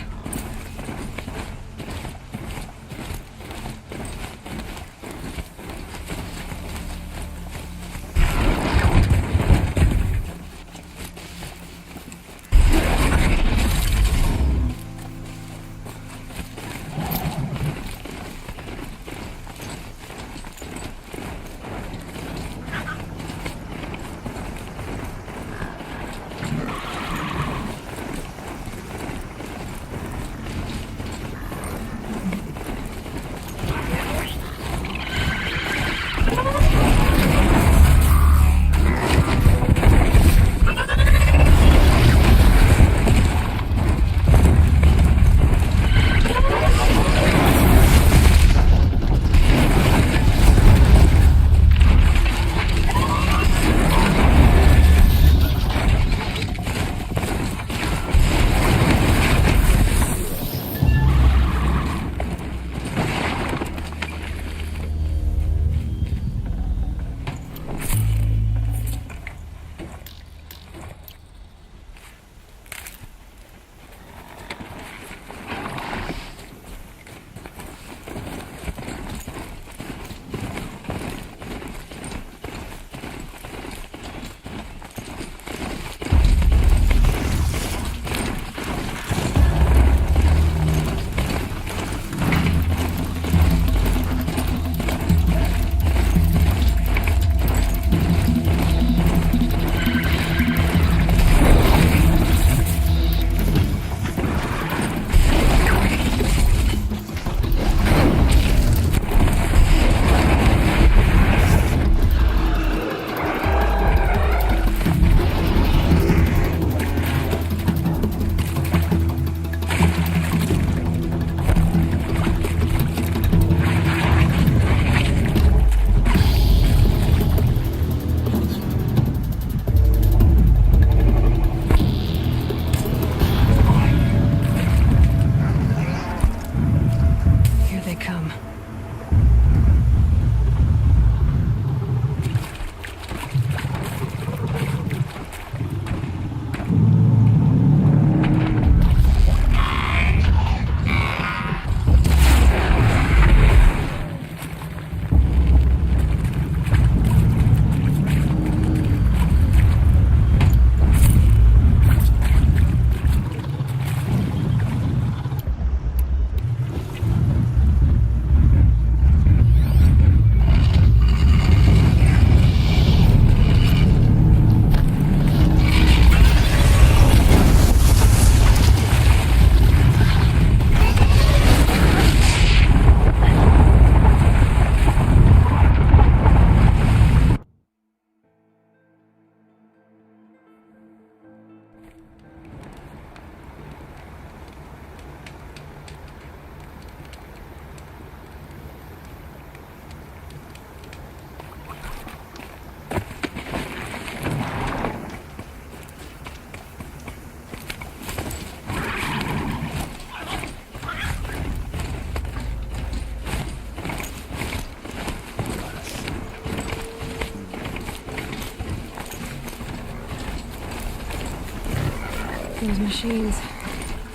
[SPEAKER 1] Those machines.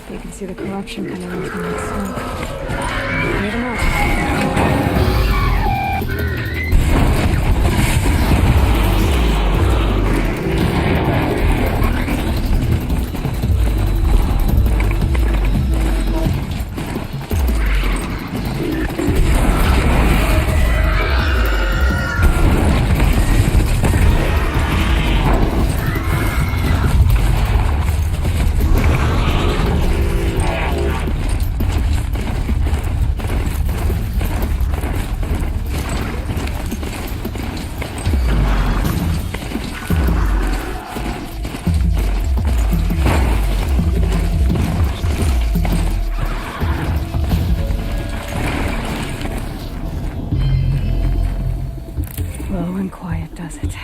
[SPEAKER 1] You can see the corruption coming off them like smoke. Clear them out. Low and quiet does it.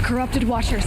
[SPEAKER 1] Corrupted watchers.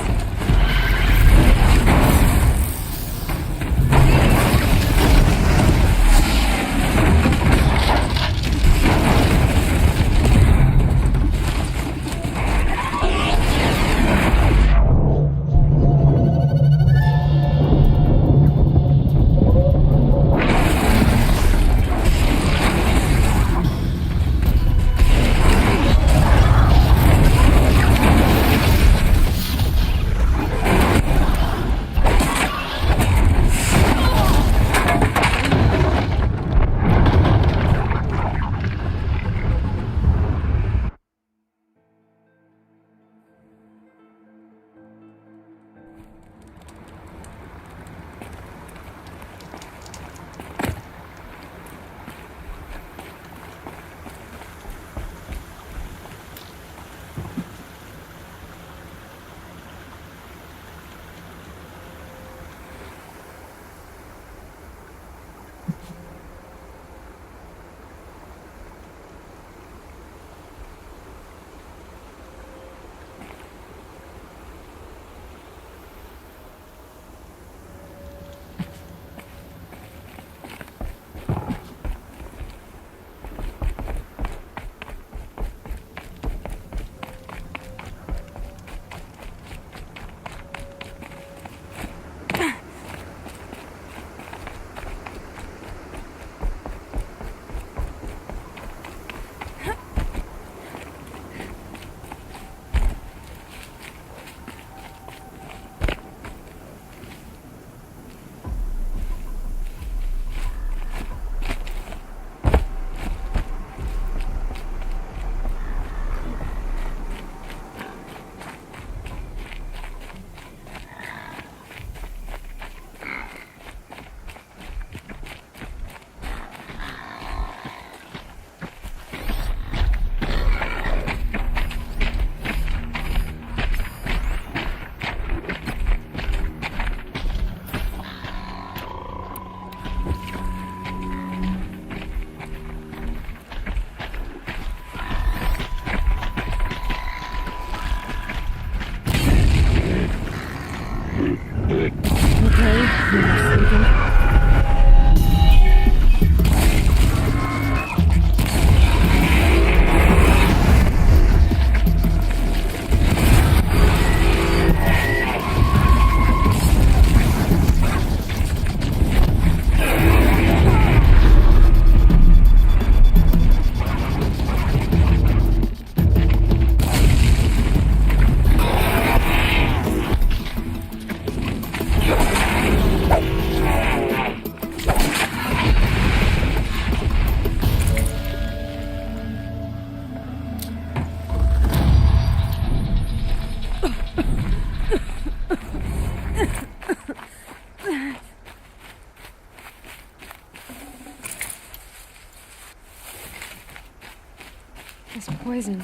[SPEAKER 1] This poison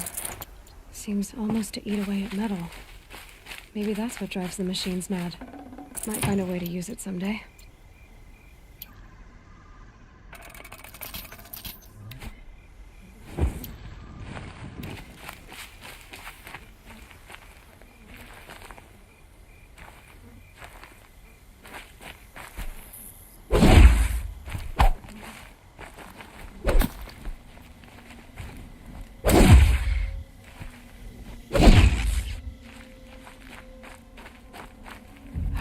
[SPEAKER 1] seems almost to eat away at metal. Maybe that's what drives the machines mad. Might find a way to use it someday.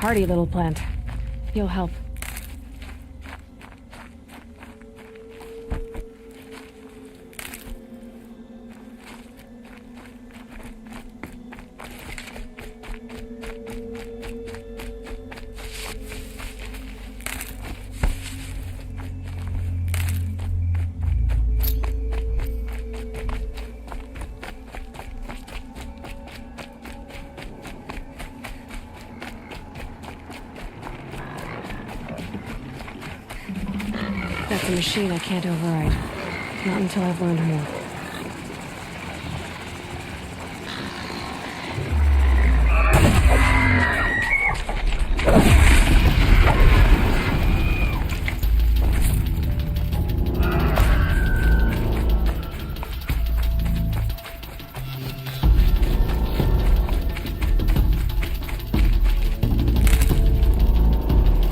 [SPEAKER 1] Hardy little plant. You'll help. That's a machine I can't override. Not until I've learned more.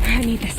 [SPEAKER 1] I need this.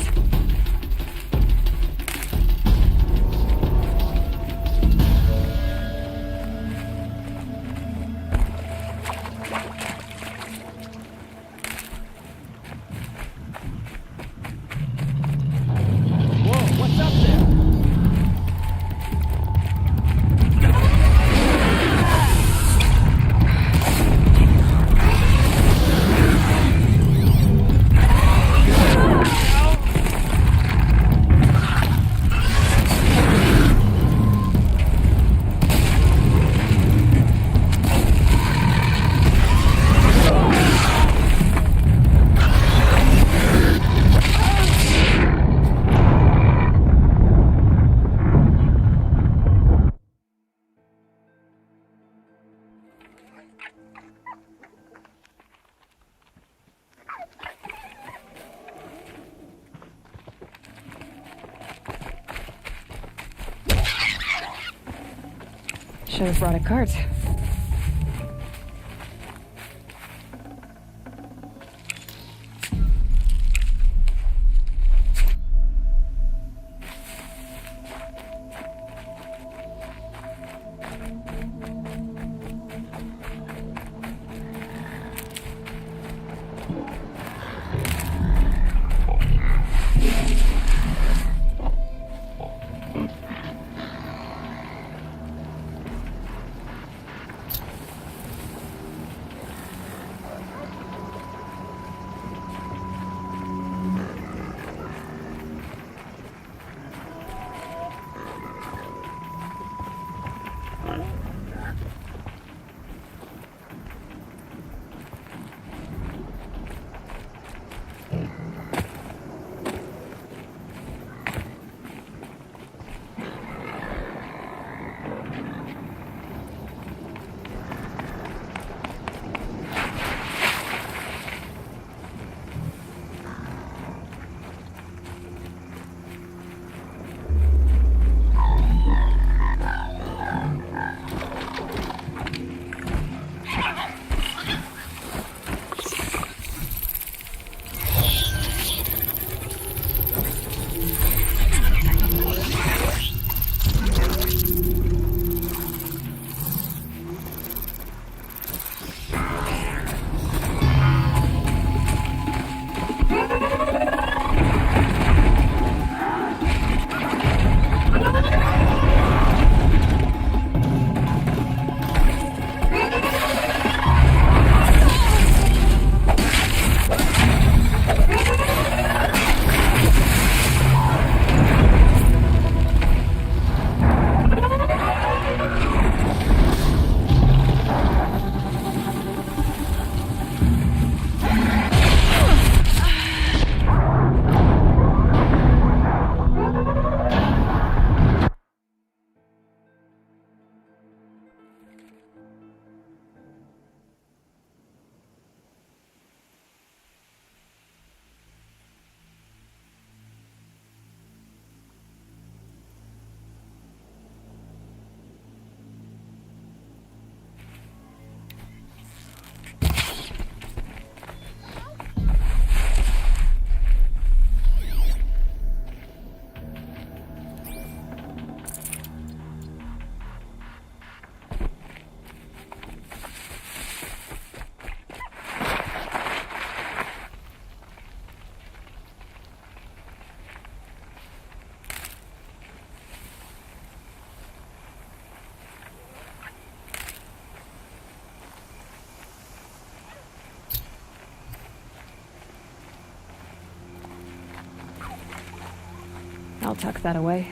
[SPEAKER 1] Should have brought a cart.
[SPEAKER 14] I'll tuck that away.